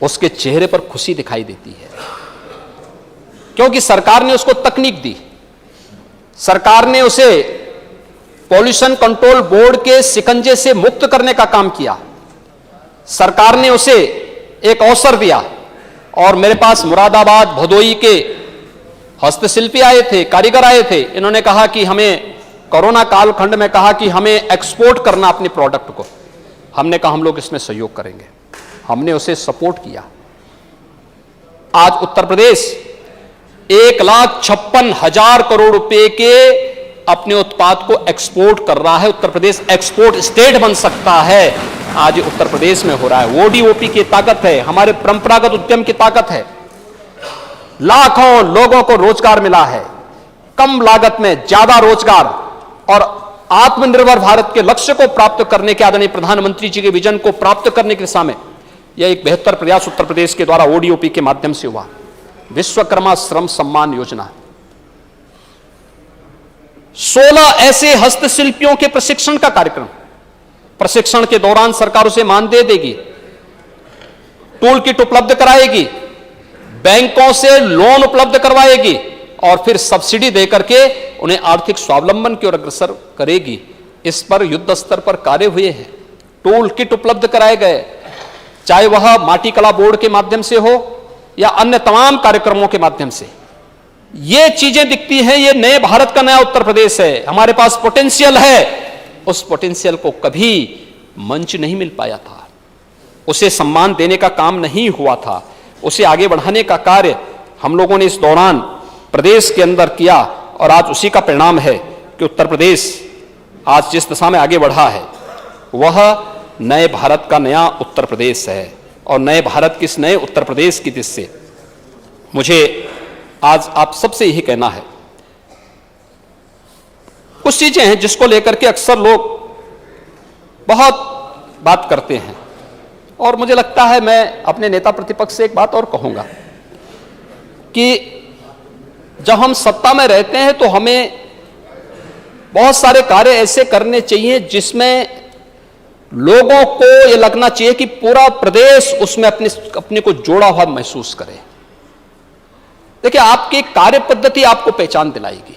उसके चेहरे पर खुशी दिखाई देती है, क्योंकि सरकार ने उसको तकनीक दी, सरकार ने उसे पॉल्यूशन कंट्रोल बोर्ड के शिकंजे से मुक्त करने का काम किया, सरकार ने उसे एक अवसर दिया। और मेरे पास मुरादाबाद भदोई के हस्तशिल्पी आए थे, कारीगर आए थे, इन्होंने कहा कि हमें कोरोना कालखंड में कहा कि हमें एक्सपोर्ट करना अपने प्रोडक्ट को। हमने कहा हम लोग इसमें सहयोग करेंगे, हमने उसे सपोर्ट किया। आज उत्तर प्रदेश 1,56,000 करोड़ रुपए के अपने उत्पाद को एक्सपोर्ट कर रहा है। उत्तर प्रदेश एक्सपोर्ट स्टेट बन सकता है, आज उत्तर प्रदेश में हो रहा है। ओडीओपी की ताकत है, हमारे परंपरागत उद्यम की ताकत है। लाखों लोगों को रोजगार मिला है, कम लागत में ज्यादा रोजगार, और आत्मनिर्भर भारत के लक्ष्य को प्राप्त करने के आदरणीय प्रधानमंत्री जी के विजन को प्राप्त करने की दिशा में यह एक बेहतर प्रयास उत्तर प्रदेश के द्वारा ओडीओपी के माध्यम से हुआ। विश्वकर्मा श्रम सम्मान योजना, 16 ऐसे हस्तशिल्पियों के प्रशिक्षण का कार्यक्रम। प्रशिक्षण के दौरान सरकार उसे मानदेय देगी, टूल किट उपलब्ध कराएगी, बैंकों से लोन उपलब्ध करवाएगी और फिर सब्सिडी देकर के उन्हें आर्थिक स्वावलंबन की ओर अग्रसर करेगी। इस पर युद्ध स्तर पर कार्य हुए हैं, टूल किट उपलब्ध कराए गए, चाहे वह माटी कला बोर्ड के माध्यम से हो या अन्य तमाम कार्यक्रमों के माध्यम से। ये चीजें दिखती हैं, ये नए भारत का नया उत्तर प्रदेश है। हमारे पास पोटेंशियल है, उस पोटेंशियल को कभी मंच नहीं मिल पाया था, उसे सम्मान देने का काम नहीं हुआ था, उसे आगे बढ़ाने का कार्य हम लोगों ने इस दौरान प्रदेश के अंदर किया। और आज उसी का परिणाम है कि उत्तर प्रदेश आज जिस दिशा में आगे बढ़ा है वह नए भारत का नया उत्तर प्रदेश है। और नए भारत के इस नए उत्तर प्रदेश की दिशा से मुझे आज आप सबसे यही कहना है, कुछ चीजें हैं जिसको लेकर के अक्सर लोग बहुत बात करते हैं, और मुझे लगता है मैं अपने नेता प्रतिपक्ष से एक बात और कहूंगा कि जब हम सत्ता में रहते हैं तो हमें बहुत सारे कार्य ऐसे करने चाहिए जिसमें लोगों को यह लगना चाहिए कि पूरा प्रदेश उसमें अपने को जोड़ा हुआ महसूस करे। देखिए, आपकी कार्य पद्धति आपको पहचान दिलाएगी,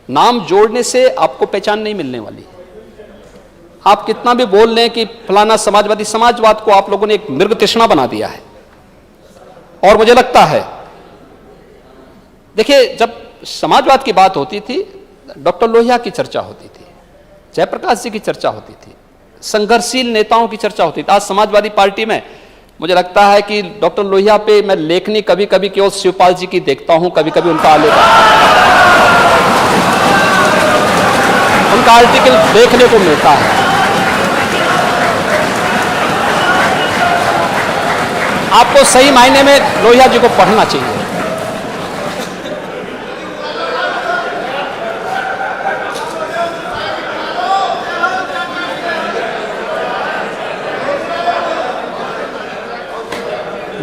नाम जोड़ने से आपको पहचान नहीं मिलने वाली। आप कितना भी बोल लें कि फलाना समाजवादी, समाजवाद को आप लोगों ने एक मृग तृष्णा बना दिया है। और मुझे लगता है, देखिए, जब समाजवाद की बात होती थी, डॉक्टर लोहिया की चर्चा होती थी, जयप्रकाश जी की चर्चा होती थी, संघर्षशील नेताओं की चर्चा होती थी। आज समाजवादी पार्टी में मुझे लगता है कि डॉक्टर लोहिया पे मैं लेखनी कभी कभी केवल शिवपाल जी की देखता हूं, कभी कभी उनका उनका आर्टिकल देखने को मिलता है। आपको सही मायने में लोहिया जी को पढ़ना चाहिए।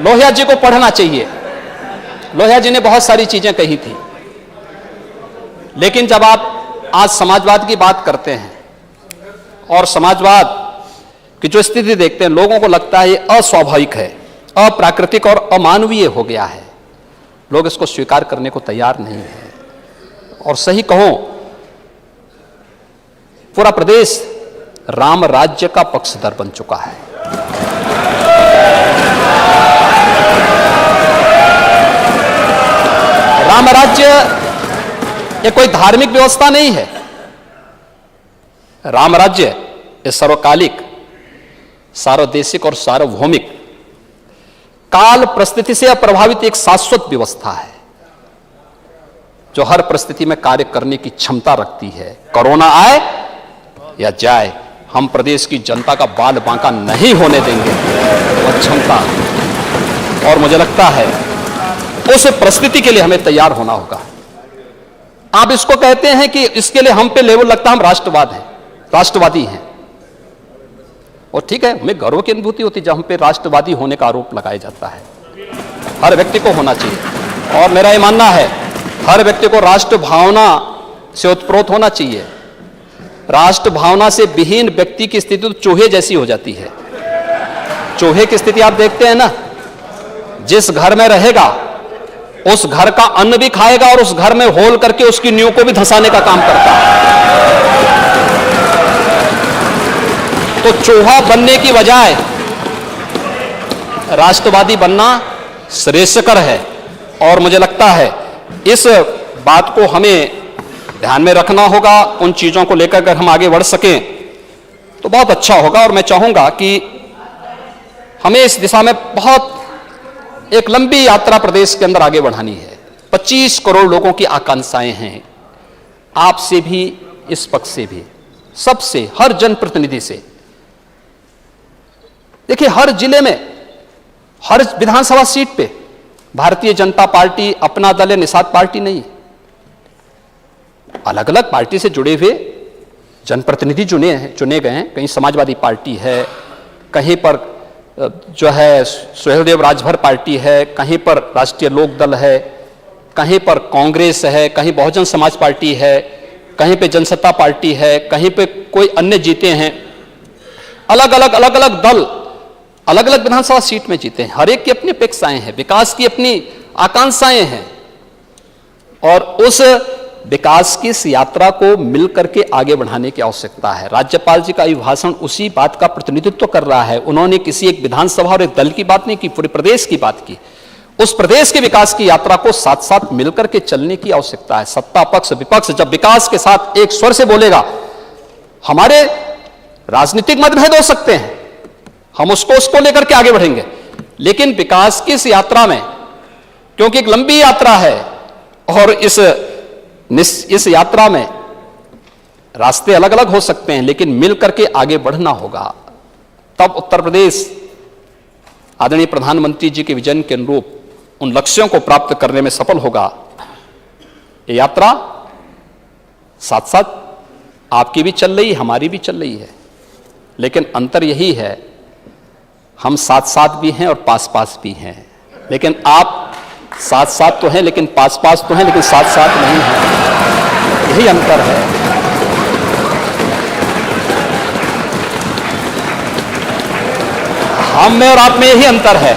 लोहिया जी को पढ़ना चाहिए। लोहिया जी ने बहुत सारी चीजें कही थी, लेकिन जब आप आज समाजवाद की बात करते हैं और समाजवाद की जो स्थिति देखते हैं, लोगों को लगता है ये अस्वाभाविक है, अप्राकृतिक और अमानवीय हो गया है। लोग इसको स्वीकार करने को तैयार नहीं है। और सही कहूं, पूरा प्रदेश राम राज्य का पक्षधर बन चुका है। राम राज्य ये कोई धार्मिक व्यवस्था नहीं है। राम राज्य ये सर्वकालिक, सार्वदेशिक और सार्वभौमिक, काल परिस्थिति से अप्रभावित एक शाश्वत व्यवस्था है जो हर परिस्थिति में कार्य करने की क्षमता रखती है। कोरोना आए या जाए, हम प्रदेश की जनता का बाल बांका नहीं होने देंगे, वह क्षमता। और मुझे लगता है उस परिस्थिति के लिए हमें तैयार होना होगा। आप इसको कहते हैं कि इसके लिए हम पे लेवल लगता है, हम राष्ट्रवादी हैं। और ठीक है, हमें गर्व की अनुभूति होती है जब हम पे राष्ट्रवादी होने का आरोप लगाया जाता है। हर व्यक्ति को होना चाहिए, और मेरा यह मानना है हर व्यक्ति को राष्ट्र भावना से उत्प्रोत होना चाहिए। राष्ट्र भावना से विहीन व्यक्ति की स्थिति तो चूहे जैसी हो जाती है। चूहे की स्थिति आप देखते हैं ना, जिस घर में रहेगा उस घर का अन्न भी खाएगा और उस घर में होल करके उसकी नींव को भी धंसाने का काम करता है। तो चूहा बनने की बजाय राष्ट्रवादी बनना श्रेयस्कर है, और मुझे लगता है इस बात को हमें ध्यान में रखना होगा। उन चीजों को लेकर अगर हम आगे बढ़ सकें तो बहुत अच्छा होगा। और मैं चाहूंगा कि हमें इस दिशा में बहुत एक लंबी यात्रा प्रदेश के अंदर आगे बढ़ानी है। 25 करोड़ लोगों की आकांक्षाएं हैं, आपसे भी, इस पक्ष से भी, सबसे, हर जनप्रतिनिधि से। देखिए, हर जिले में, हर विधानसभा सीट पे भारतीय जनता पार्टी अपना दल है, निषाद पार्टी नहीं। अलग अलग पार्टी से जुड़े हुए जनप्रतिनिधि चुने गए हैं। कहीं समाजवादी पार्टी है, कहीं पर जो है सुहेलदेव राजभर पार्टी है, कहीं पर राष्ट्रीय लोक दल है, कहीं पर कांग्रेस है, कहीं बहुजन समाज पार्टी है, कहीं पे जनसत्ता पार्टी है, कहीं पे कोई अन्य जीते हैं। अलग अलग दल अलग अलग विधानसभा सीट में जीते हैं। हर एक की अपनी अपेक्षाएं हैं, विकास की अपनी आकांक्षाएं हैं, और उस विकास की इस यात्रा को मिलकर के आगे बढ़ाने की आवश्यकता है। राज्यपाल जी का अभिभाषण उसी बात का प्रतिनिधित्व कर रहा है। उन्होंने किसी एक विधानसभा और एक दल की बात नहीं की, पूरे प्रदेश की बात की। उस प्रदेश के विकास की यात्रा को साथ साथ मिलकर के चलने की आवश्यकता है। सत्ता पक्ष विपक्ष जब विकास के साथ एक स्वर से बोलेगा, हमारे राजनीतिक मतभेद हो सकते हैं, हम उसको लेकर के आगे बढ़ेंगे, लेकिन विकास की इस यात्रा में, क्योंकि एक लंबी यात्रा है और इस यात्रा में रास्ते अलग अलग हो सकते हैं, लेकिन मिलकर के आगे बढ़ना होगा। तब उत्तर प्रदेश आदरणीय प्रधानमंत्री जी के विजन के अनुरूप उन लक्ष्यों को प्राप्त करने में सफल होगा। ये यात्रा साथ साथ आपकी भी चल रही, हमारी भी चल रही है, लेकिन अंतर यही है, हम साथ साथ भी हैं और पास पास भी हैं। लेकिन आप साथ साथ तो हैं, लेकिन पास पास तो हैं, लेकिन साथ साथ नहीं हैं। यही अंतर है। हम में और आप में यही अंतर है।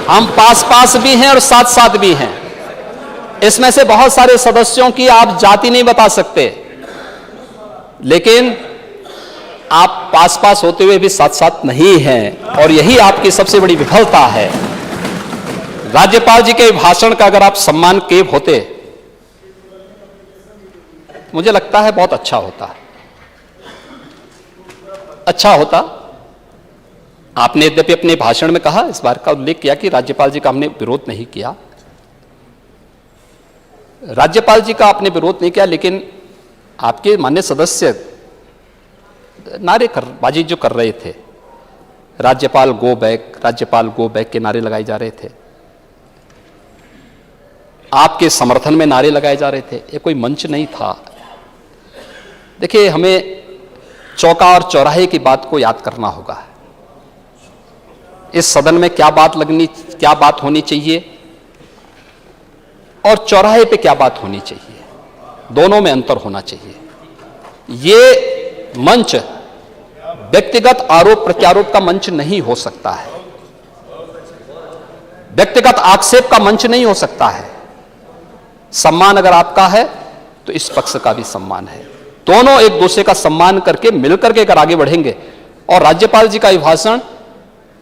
हम पास पास भी हैं और साथ साथ भी हैं। इसमें से बहुत सारे सदस्यों की आप जाति नहीं बता सकते, लेकिन आप पास पास होते हुए भी साथ साथ नहीं हैं, और यही आपकी सबसे बड़ी विफलता है। राज्यपाल जी के भाषण का अगर आप सम्मान किए होते, मुझे लगता है बहुत अच्छा होता। आपने यद्यपि अपने भाषण में कहा, इस बार का उल्लेख किया कि राज्यपाल जी का हमने विरोध नहीं किया। राज्यपाल जी का आपने विरोध नहीं किया, लेकिन आपके माननीय सदस्य नारेबाजी जो कर रहे थे, राज्यपाल गो बैक के नारे लगाए जा रहे थे, आपके समर्थन में नारे लगाए जा रहे थे। ये कोई मंच नहीं था। देखिए, हमें चौका और चौराहे की बात को याद करना होगा। इस सदन में क्या बात होनी चाहिए और चौराहे पे क्या बात होनी चाहिए, दोनों में अंतर होना चाहिए। ये मंच व्यक्तिगत आरोप प्रत्यारोप का मंच नहीं हो सकता है, व्यक्तिगत आक्षेप का मंच नहीं हो सकता है। सम्मान अगर आपका है तो इस पक्ष का भी सम्मान है। दोनों एक दूसरे का सम्मान करके मिलकर के अगर आगे बढ़ेंगे, और राज्यपाल जी का अभिभाषण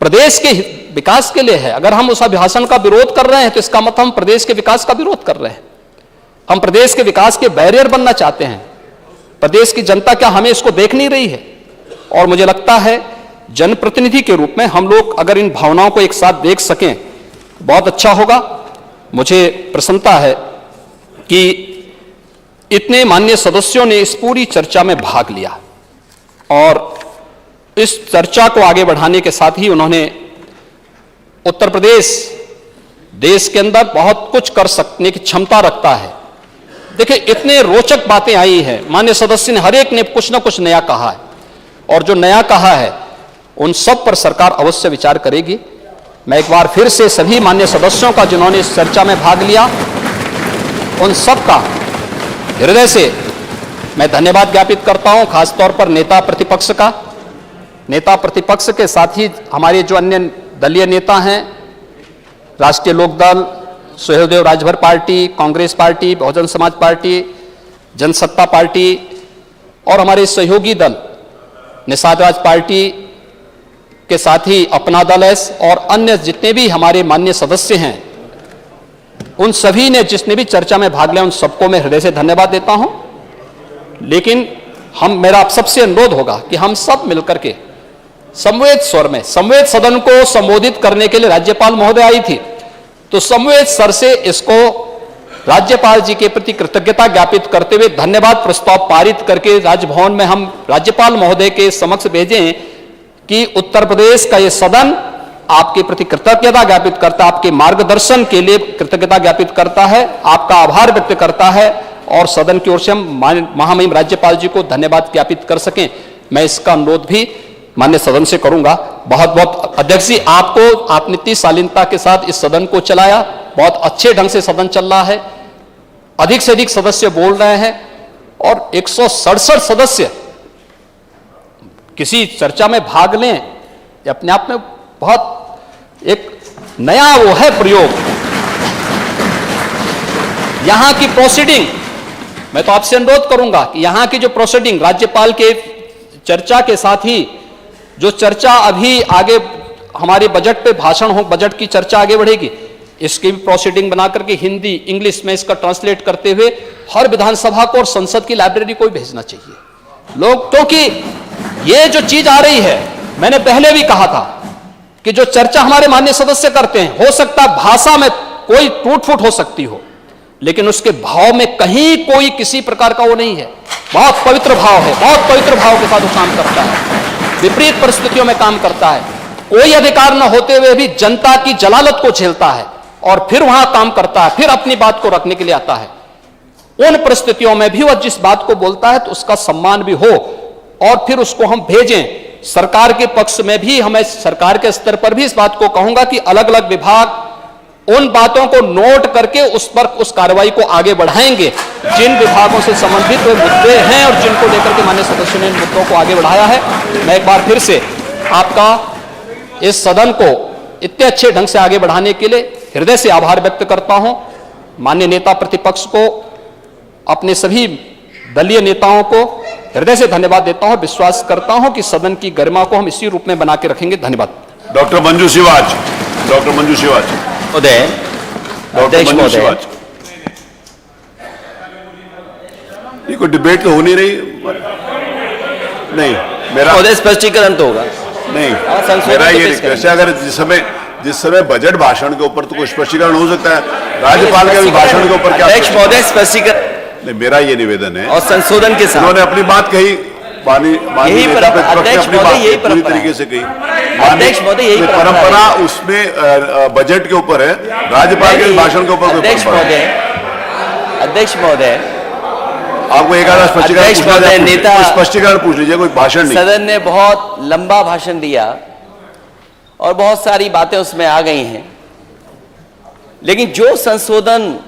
प्रदेश के विकास के लिए है। अगर हम उस अभिभाषण का विरोध कर रहे हैं तो इसका मतलब हम प्रदेश के विकास का विरोध कर रहे हैं। हम प्रदेश के विकास के बैरियर बनना चाहते हैं। प्रदेश की जनता क्या हमें इसको देख नहीं रही है? और मुझे लगता है जनप्रतिनिधि के रूप में हम लोग अगर इन भावनाओं को एक साथ देख सकें बहुत अच्छा होगा। मुझे प्रसन्नता है कि इतने माननीय सदस्यों ने इस पूरी चर्चा में भाग लिया, और इस चर्चा को आगे बढ़ाने के साथ ही उन्होंने उत्तर प्रदेश देश के अंदर बहुत कुछ कर सकने की क्षमता रखता है। देखिए, इतने रोचक बातें आई हैं, माननीय सदस्य ने हर एक ने कुछ ना कुछ नया कहा है, और जो नया कहा है उन सब पर सरकार अवश्य विचार करेगी। मैं एक बार फिर से सभी माननीय सदस्यों का जिन्होंने इस चर्चा में भाग लिया, उन सब का हृदय से मैं धन्यवाद ज्ञापित करता हूं, खासतौर पर नेता प्रतिपक्ष का। नेता प्रतिपक्ष के साथ ही हमारे जो अन्य दलीय नेता हैं, राष्ट्रीय Lokdal, Sahdev Rajbhar party, Congress party, Bahujan Samaj party, Jansatta party और हमारे सहयोगी दल निषाद राज पार्टी के साथ ही अपना दल एस और अन्य जितने भी हमारे माननीय सदस्य हैं, उन सभी ने जिसने भी चर्चा में भाग लिया उन सबको मैं हृदय से धन्यवाद देता हूं। लेकिन मेरा आप सबसे अनुरोध होगा कि हम सब मिलकर के समवेत स्वर में, समवेत सदन को संबोधित करने के लिए राज्यपाल महोदय आई थी, तो समवेत स्वर से इसको राज्यपाल जी के प्रति कृतज्ञता ज्ञापित करते हुए धन्यवाद प्रस्ताव पारित करके राजभवन में हम राज्यपाल महोदय के समक्ष भेजें कि उत्तर प्रदेश का ये सदन आपके प्रति कृतज्ञता ज्ञापित करता है, आपके मार्गदर्शन के लिए कृतज्ञता ज्ञापित करता है, आपका आभार व्यक्त करता है, और सदन की ओर से हम महामहिम राज्यपाल जी को धन्यवाद ज्ञापित कर सकें। मैं इसका अनुरोध भी माननीय सदन से करूंगा। बहुत बहुत अध्यक्ष जी, आपने इतनी शालीनता के साथ इस सदन को चलाया, बहुत अच्छे ढंग से सदन चल रहा है, अधिक से अधिक सदस्य बोल रहे हैं, और 167 सदस्य किसी चर्चा में भाग लें, ये अपने आप में बहुत एक नया वो है प्रयोग। यहां की प्रोसीडिंग, मैं तो आपसे अनुरोध करूंगा कि यहां की जो प्रोसीडिंग राज्यपाल के चर्चा के साथ ही जो चर्चा अभी आगे हमारे बजट पे भाषण हो, बजट की चर्चा आगे बढ़ेगी, इसकी भी प्रोसीडिंग बना करके हिंदी इंग्लिश में इसका ट्रांसलेट करते हुए हर विधानसभा को और संसद की लाइब्रेरी को भी भेजना चाहिए लोग, क्योंकि ये जो चीज आ रही है, मैंने पहले भी कहा था कि जो चर्चा हमारे माननीय सदस्य करते हैं, हो सकता है भाषा में कोई टूट फूट हो सकती हो, लेकिन उसके भाव में कहीं कोई किसी प्रकार का वो नहीं है, बहुत पवित्र भाव है, बहुत पवित्र भाव के साथ वो काम करता है, विपरीत परिस्थितियों में काम करता है, कोई अधिकार न होते हुए भी जनता की जलालत को झेलता है और फिर वहां काम करता है, फिर अपनी बात को रखने के लिए आता है। उन परिस्थितियों में भी वह जिस बात को बोलता है तो उसका सम्मान भी हो, और फिर उसको हम भेजें। सरकार के पक्ष में भी हमें, सरकार के स्तर पर भी इस बात को कहूंगा कि अलग अलग विभाग उन बातों को नोट करके उस पर उस कार्रवाई को आगे बढ़ाएंगे जिन विभागों से संबंधित वो मुद्दे हैं और जिनको लेकर के माननीय सदस्यों ने इन मुद्दों को आगे बढ़ाया है। मैं एक बार फिर से आपका इस सदन को इतने अच्छे ढंग से आगे बढ़ाने के लिए हृदय से आभार व्यक्त करता हूं। माननीय नेता प्रतिपक्ष को, अपने सभी दलीय नेताओं को हृदय से धन्यवाद देता हूं। विश्वास करता हूं कि सदन की गरिमा को हम इसी रूप में बना के रखेंगे। धन्यवाद। डॉक्टर मंजू शिवाज, डॉक्टर मंजू शिवाज महोदय, अध्यक्ष महोदय, ये कोई डिबेट तो हो नहीं रही। नहीं, मेरा महोदय स्पष्टीकरण तो होगा नहीं, संशोधन मेरा तो ये पेश रिक्वेस्ट है, अगर जिस समय बजट भाषण के ऊपर तो कोई स्पष्टीकरण हो सकता है, राज्यपाल के भाषण के ऊपर क्या? अध्यक्ष महोदय स्पष्टीकरण नहीं, मेरा ये निवेदन है और संशोधन के साथ उन्होंने अपनी बात कही, यही पूरी तरीके से कही। अध्यक्ष महोदय, यही परंपरा उसमें बजट के ऊपर है, राज्यपाल के भाषण के ऊपर कोई परंपरा है। अध्यक्ष महोदय, आपको एक आधा स्पष्टीकरण पूछ लीजिए, कोई भाषण नहीं। सदन ने बहुत लंबा भाषण दिया और बहुत सारी बातें उसमें आ गई हैं, लेकिन जो संशोधन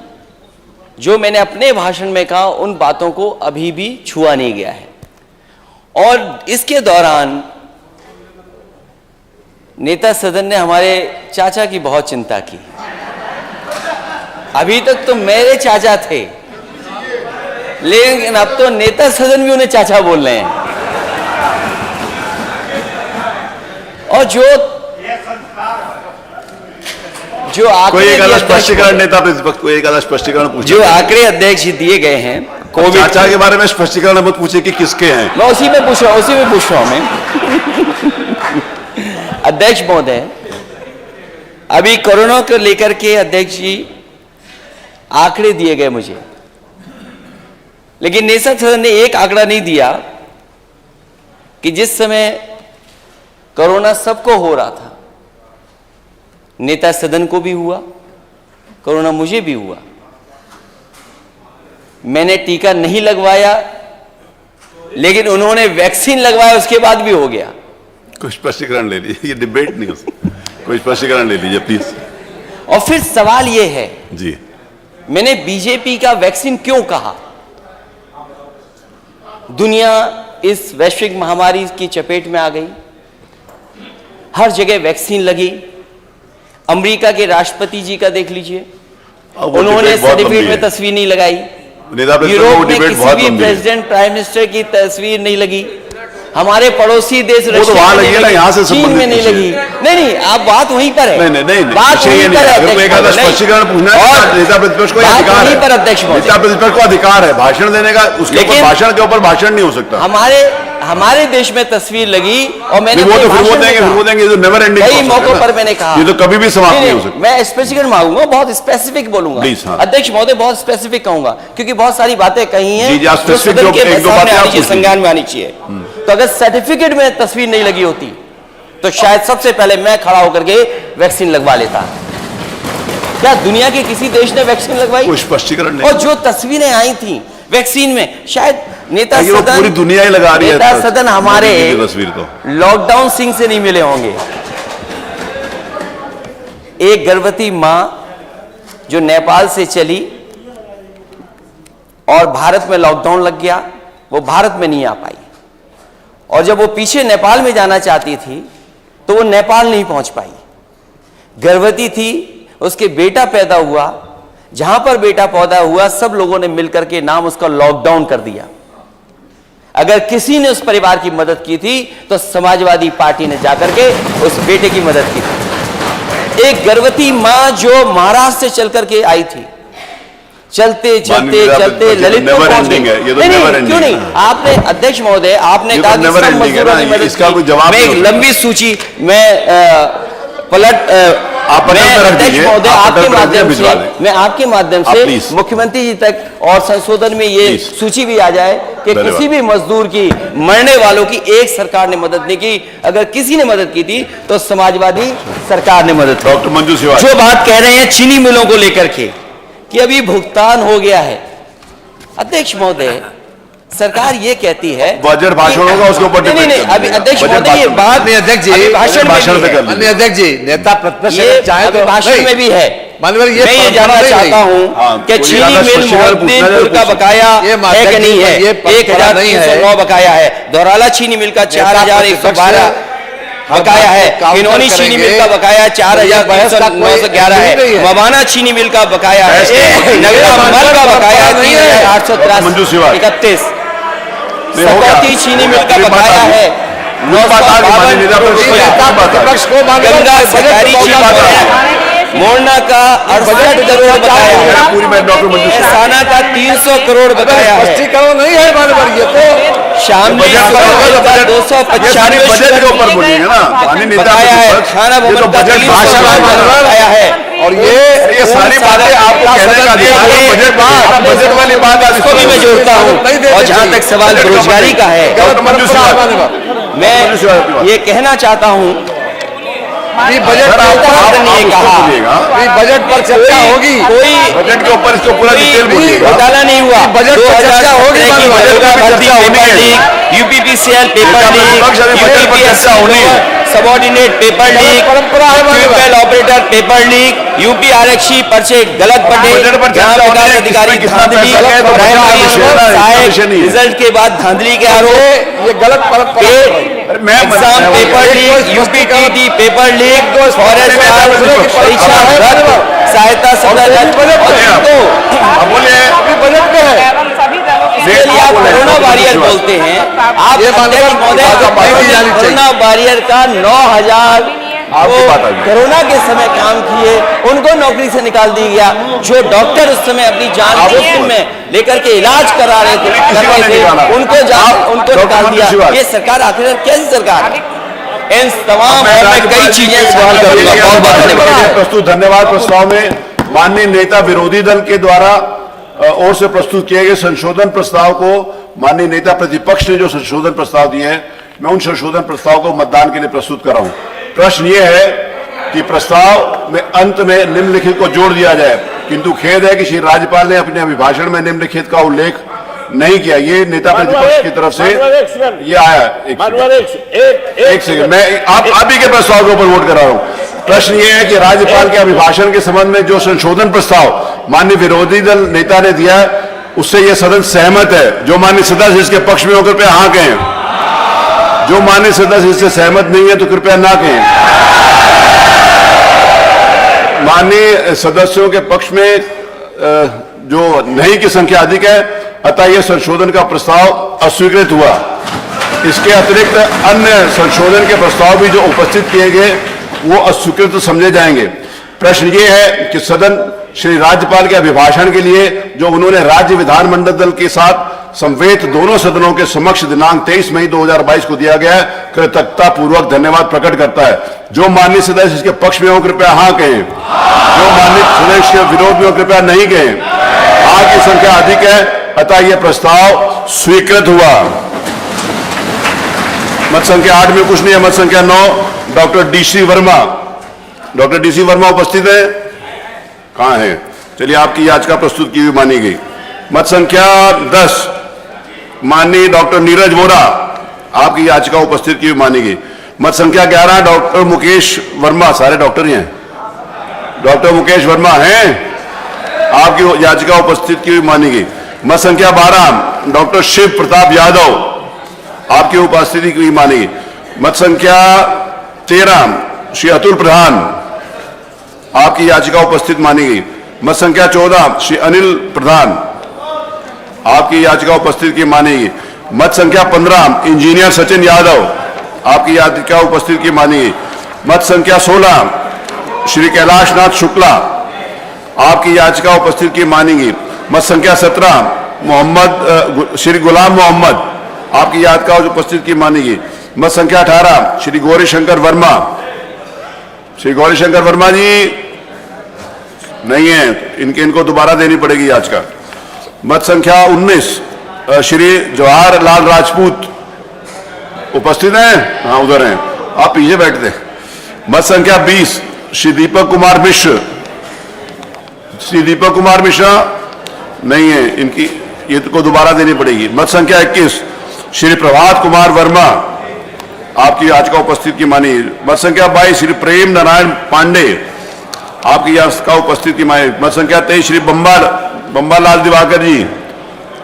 जो मैंने अपने भाषण में कहा उन बातों को अभी भी छुआ नहीं गया है। और इसके दौरान नेता सदन ने हमारे चाचा की बहुत चिंता की। अभी तक तो मेरे चाचा थे, लेकिन अब तो नेता सदन भी उन्हें चाचा बोल रहे हैं। और जो आंकड़े स्पष्टीकरण नेता प्रतिपक्ष को एक आधा स्पष्टीकरण पूछे, जो आंकड़े अध्यक्ष जी दिए गए हैं कोविड चाचा के बारे में स्पष्टीकरण मत पूछे कि किसके हैं। मैं उसी में पूछ रहा हूं मैं। अध्यक्ष महोदय, अभी कोरोना को लेकर के अध्यक्ष जी आंकड़े दिए गए मुझे, लेकिन नेता सदन ने एक आंकड़ा नहीं दिया कि जिस समय कोरोना सबको हो रहा था, नेता सदन को भी हुआ, कोरोना मुझे भी हुआ। मैंने टीका नहीं लगवाया, लेकिन उन्होंने वैक्सीन लगवाया, उसके बाद भी हो गया। कोई स्पष्टीकरण ले लीजिए, ये डिबेट नहीं हो सकता, कोई स्पष्टीकरण ले लीजिए प्लीज। और फिर सवाल यह है, जी मैंने बीजेपी का वैक्सीन क्यों कहा? दुनिया इस वैश्विक महामारी की चपेट में आ गई, हर जगह वैक्सीन लगी। अमेरिका के राष्ट्रपति जी का देख लीजिए, उन्होंने सर्टिफिकेट में तस्वीर नहीं लगाई। यूरोप में किसी भी प्रेसिडेंट प्राइम मिनिस्टर की तस्वीर नहीं लगी। हमारे पड़ोसी देश वो तो वहां लगी है ना, यहाँ से चीन में नहीं लगी। नहीं, आप बात वहीं पर है। नहीं, बात वहीं पर है। स्पष्टीकरण पूछना है, नेता प्रतिपक्ष को अधिकार है, अध्यक्ष नेता प्रतिपक्ष को अधिकार है भाषण देने का, उसके ऊपर भाषण के ऊपर भाषण नहीं हो सकता। हमारे देश में तस्वीर लगी और मैंने वो तो फिर वो देंगे, ये तो नेवर एंडिंग। कई मौकों पर मैंने कहा, ये तो कभी भी समाप्त नहीं हो सकता। मैं स्पेसिफिक मांगूंगा, बहुत स्पेसिफिक बोलूंगा। अध्यक्ष महोदय, बहुत स्पेसिफिक कहूंगा, क्योंकि बहुत सारी बातें कही हैं जो सदन के सामने संज्ञान में आनी चाहिए। तो अगर सर्टिफिकेट में तस्वीर नहीं लगी होती तो शायद सबसे पहले मैं खड़ा होकर के वैक्सीन लगवा लेता। क्या दुनिया के किसी देश ने वैक्सीन लगवाई? कोई स्पष्टीकरण नहीं। और जो तस्वीरें आई थी वैक्सीन में, शायद नेता सदन, पूरी दुनिया ही लगा रही है। नेता सदन हमारे तस्वीर तो लॉकडाउन सिंह से नहीं मिले होंगे। एक गर्भवती मां जो नेपाल से चली और भारत में लॉकडाउन लग गया, वो भारत में नहीं आ पाई, और जब वो पीछे नेपाल में जाना चाहती थी तो वो नेपाल नहीं पहुंच पाई। गर्भवती थी, उसके बेटा पैदा हुआ, जहां पर बेटा पैदा हुआ सब लोगों ने मिलकर के नाम उसका लॉकडाउन कर दिया। अगर किसी ने उस परिवार की मदद की थी तो समाजवादी पार्टी ने जाकर के उस बेटे की मदद की थी। एक गर्भवती मां जो महाराष्ट्र से चल करके आई थी, चलते ललितपुर पहुंच गई। क्यों नहीं? आपने अध्यक्ष महोदय, आपने कहा कि सब मजदूरों की मदद इसका कोई जवाब मैं एक लंबी सूची अध्यक्ष महोदय आपके माध्यम से मुख्यमंत्री जी तक और संशोधन में ये सूची भी आ जाए कि किसी भी मजदूर की, मरने वालों की एक सरकार ने मदद नहीं की। अगर किसी ने मदद की थी तो समाजवादी सरकार ने मदद की। डॉक्टर मंजू सिवाल जो बात कह रहे हैं चीनी मिलों को लेकर के कि अभी भुगतान हो गया है, अध्यक्ष महोदय सरकार ये कहती है बजट भाषण होगा उसके ऊपर नहीं, अभी अध्यक्ष महोदय ये बात नहीं, अध्यक्ष जी भाषण पे कर लीजिए। अध्यक्ष जी, नेता प्रतिपक्ष चाहे तो भाषण में भी है। मैं ये जानना चाहता हूँ कि चीनी मिल मोहद्दीनपुर का बकाया है कि नहीं है? 1309 बकाया है। दोराला चीनी मिल का 4112 बकाया है। किनौनी चीनी मिल का बकाया 4911 है। मवाना चीनी मिल का बकाया है। नगरा मल का बकाया 3831। सतौती चीनी मिल का बकाया है 952। गंगा सरकारी चीनी बकाया, मोरना का 68 करोड़ बकाया है। एहसाना का 300 करोड़ बकाया है। नहीं है मानवर, ये तो शामली का 295 बजट के ऊपर बोलिए ना, बकाया है। खाना भवन का 300 बकाया है। और ये सारी बातें आपको कहने का अधिकार है। बजट वाली बात इसको भी मैं जोड़ता हूँ। और जहाँ तक सवाल बेरोजगारी का है, मैं ये कहना चाहता हूँ, बजट पर चर्चा होगी, कोई बजट के ऊपर इसको पूरा डिटेल बोलिएगा। घोटाला नहीं हुआ। बजट पर चर्चा होगी, UPPCL paper leak, subordinate paper leak, tubewell operator paper leak, UP आरक्षी पर्चे गलत पटे, ग्राम विकास अधिकारी धांधली, रिजल्ट के बाद धांधली के आरोप, ये गलत exam paper leak, UPTT paper leak, forest परीक्षा रद्द, सहायता बजट में है। आप कोरोना वॉरियर बोलते हैं, आप कोरोना वॉरियर का 9000 कोरोना के समय काम किए उनको नौकरी से निकाल दिया गया। जो डॉक्टर उस समय अपनी जान जोखिम में लेकर के इलाज करा रहे थे उनको निकाल दिया। ये सरकार आखिर कैसी सरकार? इन तमाम कई चीजें सवाल करूंगा। प्रस्तुत धन्यवाद। प्रस्ताव में माननीय नेता विरोधी दल के द्वारा ओर से प्रस्तुत किए गए संशोधन प्रस्ताव को माननीय नेता प्रतिपक्ष ने जो संशोधन प्रस्ताव दिए हैं, मैं उन संशोधन प्रस्ताव को मतदान के लिए प्रस्तुत कर रहा हूं। प्रश्न ये है कि प्रस्ताव में अंत में निम्नलिखित को जोड़ दिया जाए। किंतु खेद है कि श्री राज्यपाल ने अपने अभिभाषण में निम्नलिखित का उल्लेख नहीं किया। ये नेता प्रतिपक्ष की तरफ से ये आया। एक सेकंड, मैं आप ही के प्रस्ताव के ऊपर वोट कर रहा हूं। प्रश्न ये है कि राज्यपाल के अभिभाषण के संबंध में जो संशोधन प्रस्ताव माननीय विरोधी दल नेता ने दिया है उससे यह सदन सहमत है। जो माननीय सदस्य इसके पक्ष में होकर कृपया हाँ कहें, जो माननीय सदस्य इससे सहमत नहीं है तो कृपया ना कहें। माननीय सदस्यों के पक्ष में जो नहीं की संख्या अधिक है, अतः यह संशोधन का प्रस्ताव अस्वीकृत हुआ। इसके अतिरिक्त अन्य संशोधन के प्रस्ताव भी जो उपस्थित किए गए वो अस्वीकृत समझे जाएंगे। प्रश्न ये है कि सदन श्री राज्यपाल के अभिभाषण के लिए जो उन्होंने राज्य विधानमंडल दल के साथ संवेद दोनों सदनों के समक्ष दिनांक 23 मई 2022 को दिया गया है, कृतज्ञता पूर्वक धन्यवाद प्रकट करता है। जो माननीय सदस्य इसके पक्ष में हो कृपया हाँ कहें, जो माननीय सदस्य के विरोध में हो कृपया नहीं कहें। हाँ की संख्या अधिक है, अतः यह प्रस्ताव स्वीकृत हुआ। मत संख्या 8 में कुछ नहीं है। मत संख्या 9 doctor DC Verma. Doctor DC Verma उपस्थित है? कहां है? चलिए, आपकी याचिका प्रस्तुत की हुई मानी गई। मत संख्या 10 माननीय डॉक्टर नीरज वोरा, आपकी याचिका उपस्थित की हुई मानी गई। मत संख्या 11 डॉक्टर मुकेश वर्मा, सारे डॉक्टर ही हैं। डॉक्टर मुकेश वर्मा हैं, आपकी याचिका उपस्थित की हुई मानी गई। मत संख्या 12 डॉक्टर शिव प्रताप यादव, आपकी उपस्थिति की हुई मानी गई। मत संख्या 13 श्री अतुल प्रधान, आपकी याचिका उपस्थित मानी गई। मत संख्या 14 श्री अनिल प्रधान, आपकी याचिका उपस्थित की मानी गई। मत संख्या 15 इंजीनियर सचिन यादव, आपकी याचिका उपस्थित की मानी गई। मत संख्या 16 श्री कैलाशनाथ शुक्ला, आपकी याचिका उपस्थित की मानी गई। मत संख्या 17 श्री गुलाम मोहम्मद, आपकी याचिका उपस्थित की मानी गई। मत संख्या 18 श्री गौरीशंकर वर्मा। श्री गौरीशंकर वर्मा जी नहीं है, इनको दोबारा देनी पड़ेगी याचिका। मत संख्या 19 श्री जवाहर लाल राजपूत उपस्थित हैं? हाँ, उधर हैं, आप पीछे बैठते। मत संख्या 20 श्री दीपक कुमार मिश्र। श्री दीपक कुमार मिश्रा नहीं है, इनकी ये को दोबारा देनी पड़ेगी। मत संख्या 21 श्री प्रभात कुमार वर्मा, आपकी याचिका उपस्थित की मानी। मत संख्या 22 श्री प्रेम नारायण पांडे, आपकी याचिका उपस्थित की मानी। मत संख्या 23 श्री बंबालाल दिवाकर जी,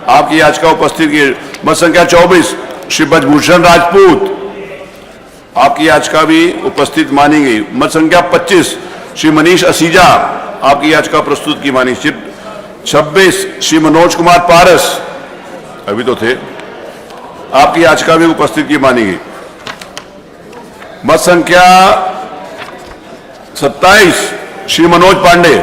आपकी याचिका उपस्थित की। मत संख्या 24 श्री ब्रजभूषण राजपूत, आपकी याचिका भी उपस्थित मानी गई। मत संख्या 25 श्री मनीष असीजा, आपकी याचिका प्रस्तुत की मानी। 26 श्री मनोज कुमार पारस, अभी तो थे, आपकी याचिका भी उपस्थित की मानी गई। मत संख्या 27 श्री मनोज पांडे,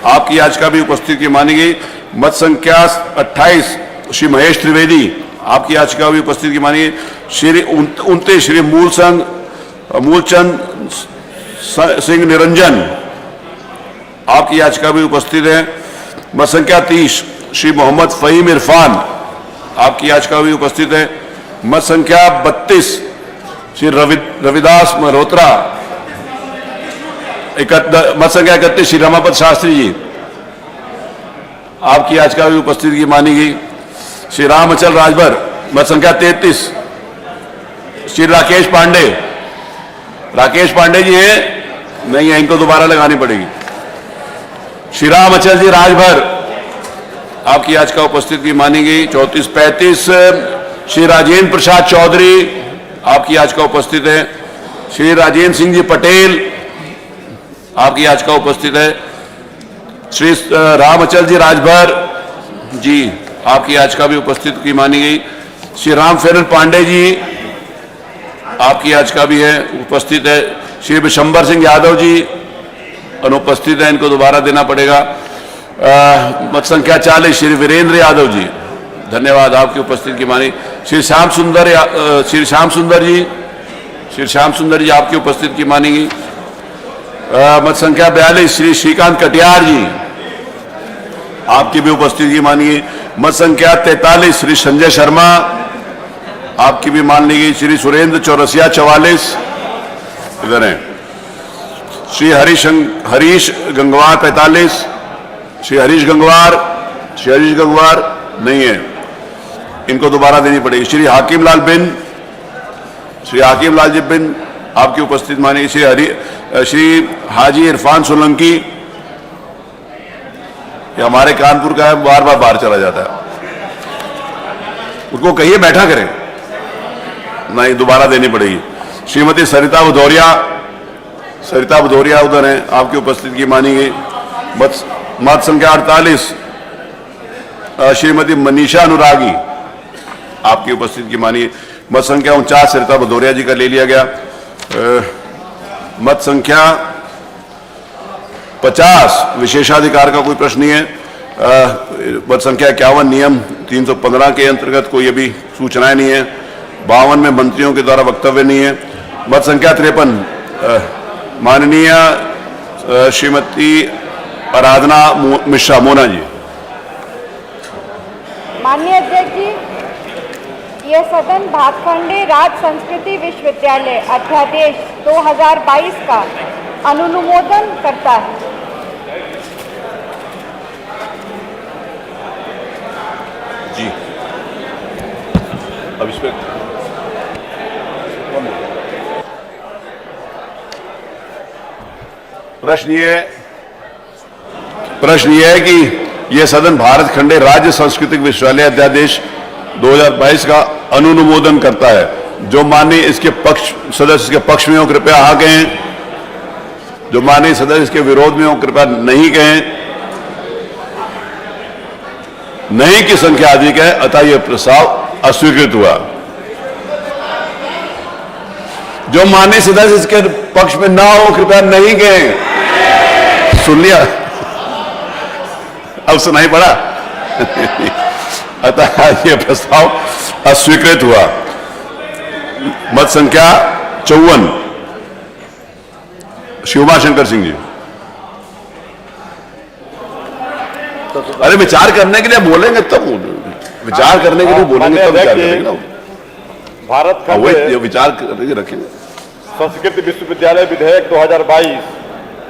आपकी याचिका भी उपस्थित की मानी गई। मत संख्या 28 श्री महेश त्रिवेदी, आपकी याचिका भी उपस्थित की मानी गई। श्री 29 श्री मूलचंद सिंह निरंजन, आपकी याचिका भी उपस्थित है। मत संख्या 30 श्री मोहम्मद फहीम इरफान, आपकी याचिका भी उपस्थित है। मत संख्या 32 श्री रविदास मल्होत्रा। मत संख्या 31 श्री रमापत शास्त्री जी, आपकी याचिका भी उपस्थित की मानी गई। श्री रामचल राजभर। मत संख्या 33 श्री राकेश पांडे। राकेश पांडे जी हैं? नहीं है, इनको दोबारा लगानी पड़ेगी। श्री रामचल जी राजभर, आपकी याचिका उपस्थित की मानी गई। 34-35 श्री राजेंद्र प्रसाद चौधरी, आपकी याचिका उपस्थित है। श्री राजेंद्र सिंह जी पटेल, आपकी याचिका उपस्थित है। श्री रामचल जी राजभर जी, आपकी याचिका भी उपस्थित की मानी गई। श्री रामफेरन पांडे जी, आपकी याचिका भी है, उपस्थित है। श्री विशंबर सिंह यादव जी अनुपस्थित है, इनको दोबारा देना पड़ेगा। मत संख्या 40 श्री वीरेंद्र यादव जी, धन्यवाद, आपकी उपस्थिति की मानी। श्री श्याम सुंदर जी, आपकी उपस्थिति की मानी गई। मत संख्या 42 श्री श्रीकांत कटियार जी, आपकी भी उपस्थिति की मानी गई। मत संख्या 43 श्री संजय शर्मा, आपकी भी मान ली गई। श्री सुरेंद्र चौरसिया 44 इधर हैं। श्री हरीश गंगवार 45, श्री हरीश गंगवार नहीं है, इनको दोबारा देनी पड़ेगी। श्री हाकिम लाल जी बिन आपकी उपस्थित मानी। श्री हाजी इरफान सोलंकी, ये हमारे कानपुर का है, बार बार बाहर चला जाता है, उसको कहिए बैठा करें, नहीं दोबारा देनी पड़ेगी। श्रीमती सरिता भदौरिया उधर हैं, आपकी उपस्थिति की मानी गई। मत संख्या 48 श्रीमती मनीषा अनुरागी, आपकी उपस्थिति की मानी। मत संख्या 49 सरिता भदौरिया जी का ले लिया गया। मत संख्या 50 विशेषाधिकार का कोई प्रश्न नहीं है। मत संख्या 51 नियम 315 के अंतर्गत कोई अभी सूचनाएं नहीं है। 52 में मंत्रियों के द्वारा वक्तव्य नहीं है। मत संख्या 53 माननीय श्रीमती आराधना मिश्रा मोना जी। माननीय अध्यक्ष जी, यह सदन भातखंडे राज्य संस्कृति विश्वविद्यालय अध्यादेश 2022 का अनुमोदन करता है। जी अब इस पे प्रश्न ये है कि यह सदन भारत खंडे राज्य सांस्कृतिक विश्वविद्यालय अध्यादेश 2022 का अनुमोदन करता है। जो माननीय इसके सदस्य के पक्ष में हो कृपया हाँ कहें, जो माननीय सदस्य इसके विरोध में हो कृपया नहीं कहें। नहीं की संख्या अधिक है, अतः यह प्रस्ताव अस्वीकृत हुआ। जो माननीय सदस्य इसके पक्ष में ना हो कृपया नहीं कहें। सुन लिया, अब सुनाई पड़ा। अतः यह प्रस्ताव अस्वीकृत हुआ। मत संख्या 54 श्री उमाशंकर सिंह जी। अरे विचार करने के लिए बोलेंगे तब, विचार करने के लिए बोलेंगे तब विचार करेंगे ना। भारत वही विचार करके रखेंगे। संस्कृत विश्वविद्यालय विधेयक 2022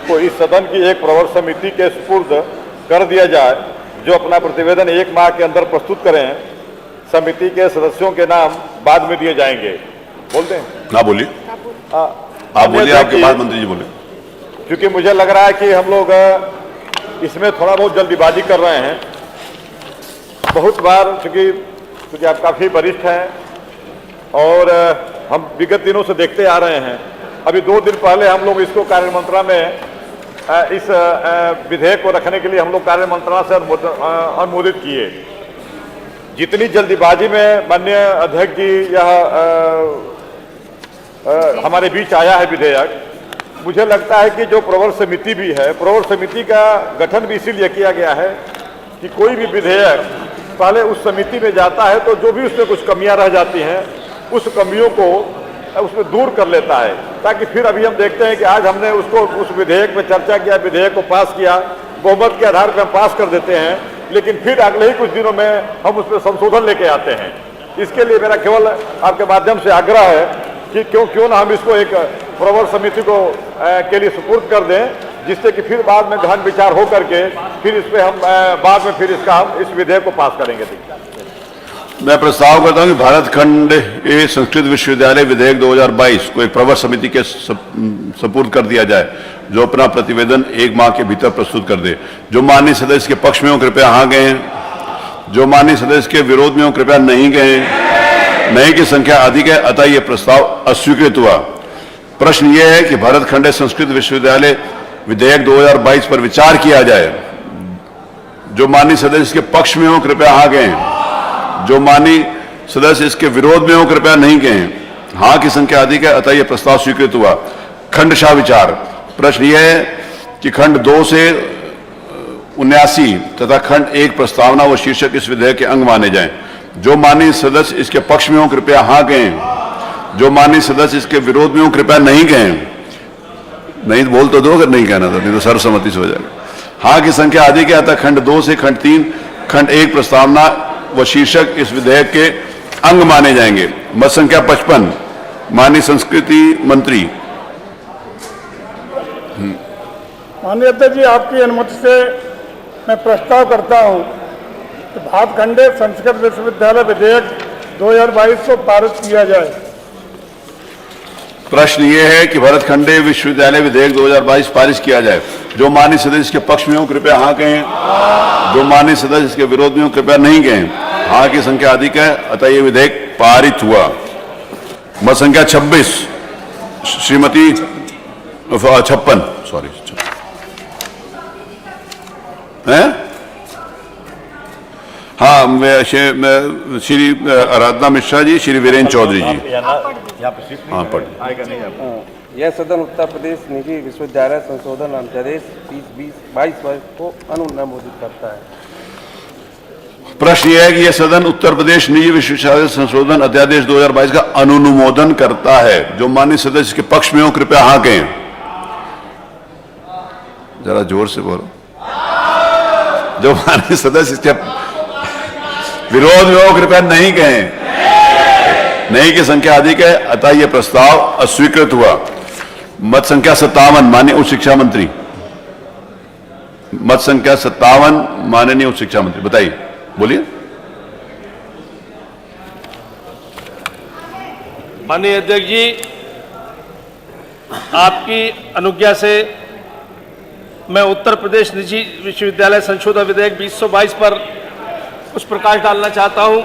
को इस सदन की एक प्रवर समिति के सुपुर्द कर दिया जाए, जो अपना प्रतिवेदन 1 माह के अंदर प्रस्तुत करें। समिति के सदस्यों के नाम बाद में दिए जाएंगे। बोलते हैं ना, बोलिए आप बोलिए, आपके बाद मंत्री जी बोले। क्योंकि मुझे लग रहा है कि हम लोग इसमें थोड़ा बहुत जल्दीबाजी कर रहे हैं। बहुत बार क्योंकि आप काफ़ी वरिष्ठ हैं और हम विगत दिनों से देखते आ रहे हैं। अभी 2 दिन पहले हम लोग इसको कार्य मंत्रणा में इस विधेयक को रखने के लिए हम लोग कार्य मंत्रणा से अनुमोदित किए। जितनी जल्दीबाजी में माननीय अध्यक्ष जी यह हमारे बीच आया है विधेयक, मुझे लगता है कि जो प्रवर समिति भी है, प्रवर समिति का गठन भी इसीलिए किया गया है कि कोई भी विधेयक पहले उस समिति में जाता है तो जो भी उसमें कुछ कमियां रह जाती हैं उस कमियों को उसमें दूर कर लेता है, ताकि फिर अभी हम देखते हैं कि आज हमने उसको उस विधेयक पर चर्चा किया, विधेयक को पास किया, बहुमत के आधार पर हम पास कर देते हैं, लेकिन फिर अगले ही कुछ दिनों में हम उसमें संशोधन लेके आते हैं। इसके लिए मेरा केवल आपके माध्यम से आग्रह है कि क्यों ना हम इसको एक प्रवर समिति को के लिए सुपुर्द कर दें, जिससे कि फिर बाद में गहन विचार हो करके फिर इस पे हम बाद में फिर इसका हम इस विधेयक को पास करेंगे। मैं प्रस्ताव करता हूं कि भारत खंड ए संस्कृत विश्वविद्यालय विधेयक 2022 को एक प्रवर समिति के सुपुर्द कर दिया जाए, जो अपना प्रतिवेदन 1 माह के भीतर प्रस्तुत कर दे। जो माननीय सदस्य के पक्ष में हो कृपया हाँ कहें, जो माननीय सदस्य के विरोध में हो कृपया नहीं कहें। नहीं की संख्या अधिक है, अतः यह प्रस्ताव अस्वीकृत हुआ। प्रश्न यह है कि भारत खंड संस्कृत विश्वविद्यालय विधेयक 2022 पर विचार किया जाए। जो माननीय सदस्य इसके पक्ष में हो कृपया हाँ कहें, जो माननीय सदस्य इसके विरोध में हो कृपया नहीं कहें। हाँ की संख्या अधिक है, अतः यह प्रस्ताव स्वीकृत हुआ। खंडशः विचार। प्रश्न यह है कि खंड 2 से 79 तथा खंड 1 प्रस्तावना व शीर्षक इस विधेयक के अंग माने जाएं। जो माननीय सदस्य इसके पक्ष में हो कृपया हाँ कहें, जो माननीय सदस्य इसके विरोध में हो कृपया नहीं कहें। नहीं बोल तो दो, अगर नहीं कहना था, नहीं तो सर्वसम्मति से हो जाएगा। हाँ की संख्या अधिक है, अतः खंड 2 से खंड 3 खंड 1 प्रस्तावना व शीर्षक इस विधेयक के अंग माने जाएंगे। मत संख्या 55 माननीय संस्कृति मंत्री। माननीय अध्यक्ष जी, आपकी अनुमति से मैं प्रस्ताव करता हूं कि भातखंडे संस्कृत विश्वविद्यालय विधेयक 2022 को पारित किया जाए। प्रश्न ये है कि भरतखंडे विश्वविद्यालय विधेयक 2022 पारित किया जाए। जो माननीय सदस्य के पक्ष में हो कृपया हाँ कहें, जो माननीय सदस्य इसके विरोध में हो कृपया नहीं कहें। हाँ की संख्या अधिक है, अतः ये विधेयक पारित हुआ। मत संख्या 26 श्रीमती 56 सॉरी है। हाँ श्री आराधना मिश्रा जी, श्री वीरेंद्र चौधरी जी, हाँ पढ़िए। यह सदन उत्तर प्रदेश निजी विश्वविद्यालय संशोधन अध्यादेश 2022 को अनुमोदित करता है। प्रश्न यह है कि यह सदन उत्तर प्रदेश निजी विश्वविद्यालय संशोधन अध्यादेश 2022 का अनुमोदन करता है। जो माननीय सदस्य के पक्ष में हो कृपया हाँ कहें। जरा जोर से बोलो। जो माननीय सदस्य इसके विरोध में हो कृपया नहीं कहें। नहीं की संख्या अधिक है, अतः यह प्रस्ताव अस्वीकृत हुआ। मत संख्या 57 माननीय उच्च शिक्षा मंत्री, मत संख्या 57 माननीय उच्च शिक्षा मंत्री, बताइए, बोलिए। माननीय अध्यक्ष जी, आपकी अनुज्ञा से मैं उत्तर प्रदेश निजी विश्वविद्यालय संशोधन विधेयक 2022 पर कुछ प्रकाश डालना चाहता हूं।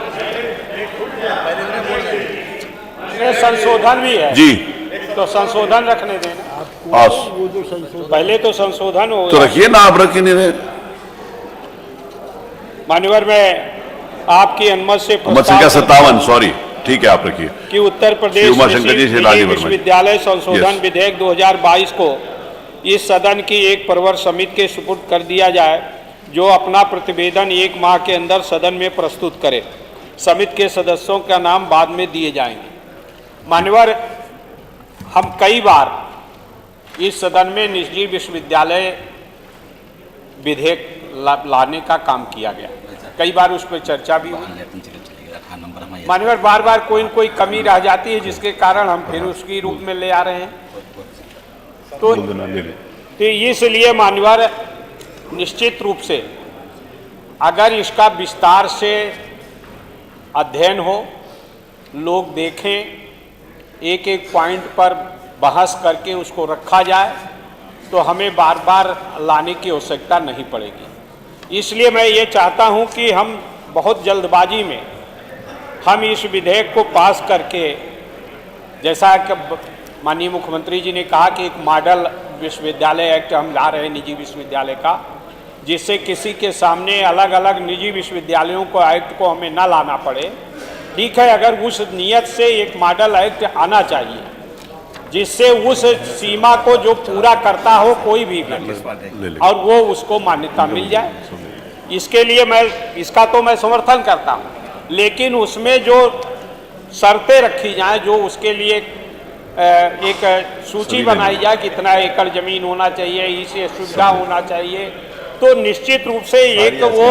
संशोधन भी है जी, तो संशोधन रखने देना। पहले तो संशोधन हो तो रखिए ना, आप रखिए नहीं रहे। मान्यवर, मैं आपकी अनुमति से मत संख्या 57 सॉरी, ठीक है, आप रखिए कि उत्तर प्रदेश निजी विश्वविद्यालय संशोधन विधेयक 2022 को इस सदन की एक प्रवर समिति के सुपुर्द कर दिया जाए, जो अपना प्रतिवेदन 1 माह के अंदर सदन में प्रस्तुत करे। समिति के सदस्यों का नाम बाद में दिए जाएंगे। मान्यवर, हम कई बार इस सदन में निजी विश्वविद्यालय विधेयक लाने का काम किया गया, कई बार उस पर चर्चा भी हुई। मान्यवर, बार बार कोई न कोई कमी रह जाती है, जिसके कारण हम फिर उसकी रूप में ले आ रहे हैं। तो इसलिए मान्यवर, निश्चित रूप से अगर इसका विस्तार से अध्ययन हो, लोग देखें, एक एक पॉइंट पर बहस करके उसको रखा जाए, तो हमें बार बार लाने की आवश्यकता नहीं पड़ेगी। इसलिए मैं ये चाहता हूं कि हम बहुत जल्दबाजी में हम इस विधेयक को पास करके, जैसा कि माननीय मुख्यमंत्री जी ने कहा कि एक मॉडल विश्वविद्यालय एक्ट हम ला रहे हैं निजी विश्वविद्यालय का, जिससे किसी के सामने अलग अलग निजी विश्वविद्यालयों को एक्ट को हमें न लाना पड़े। ठीक है, अगर उस नियत से एक मॉडल एक्ट आना चाहिए जिससे उस सीमा को जो पूरा करता हो कोई भी और वो उसको मान्यता मिल जाए, इसके लिए इसका तो मैं समर्थन करता हूँ, लेकिन उसमें जो शर्तें रखी जाएं, जो उसके लिए एक सूची बनाई जाए, कितना एकड़ जमीन होना चाहिए, इसे सुविधा होना चाहिए, तो निश्चित रूप से एक वो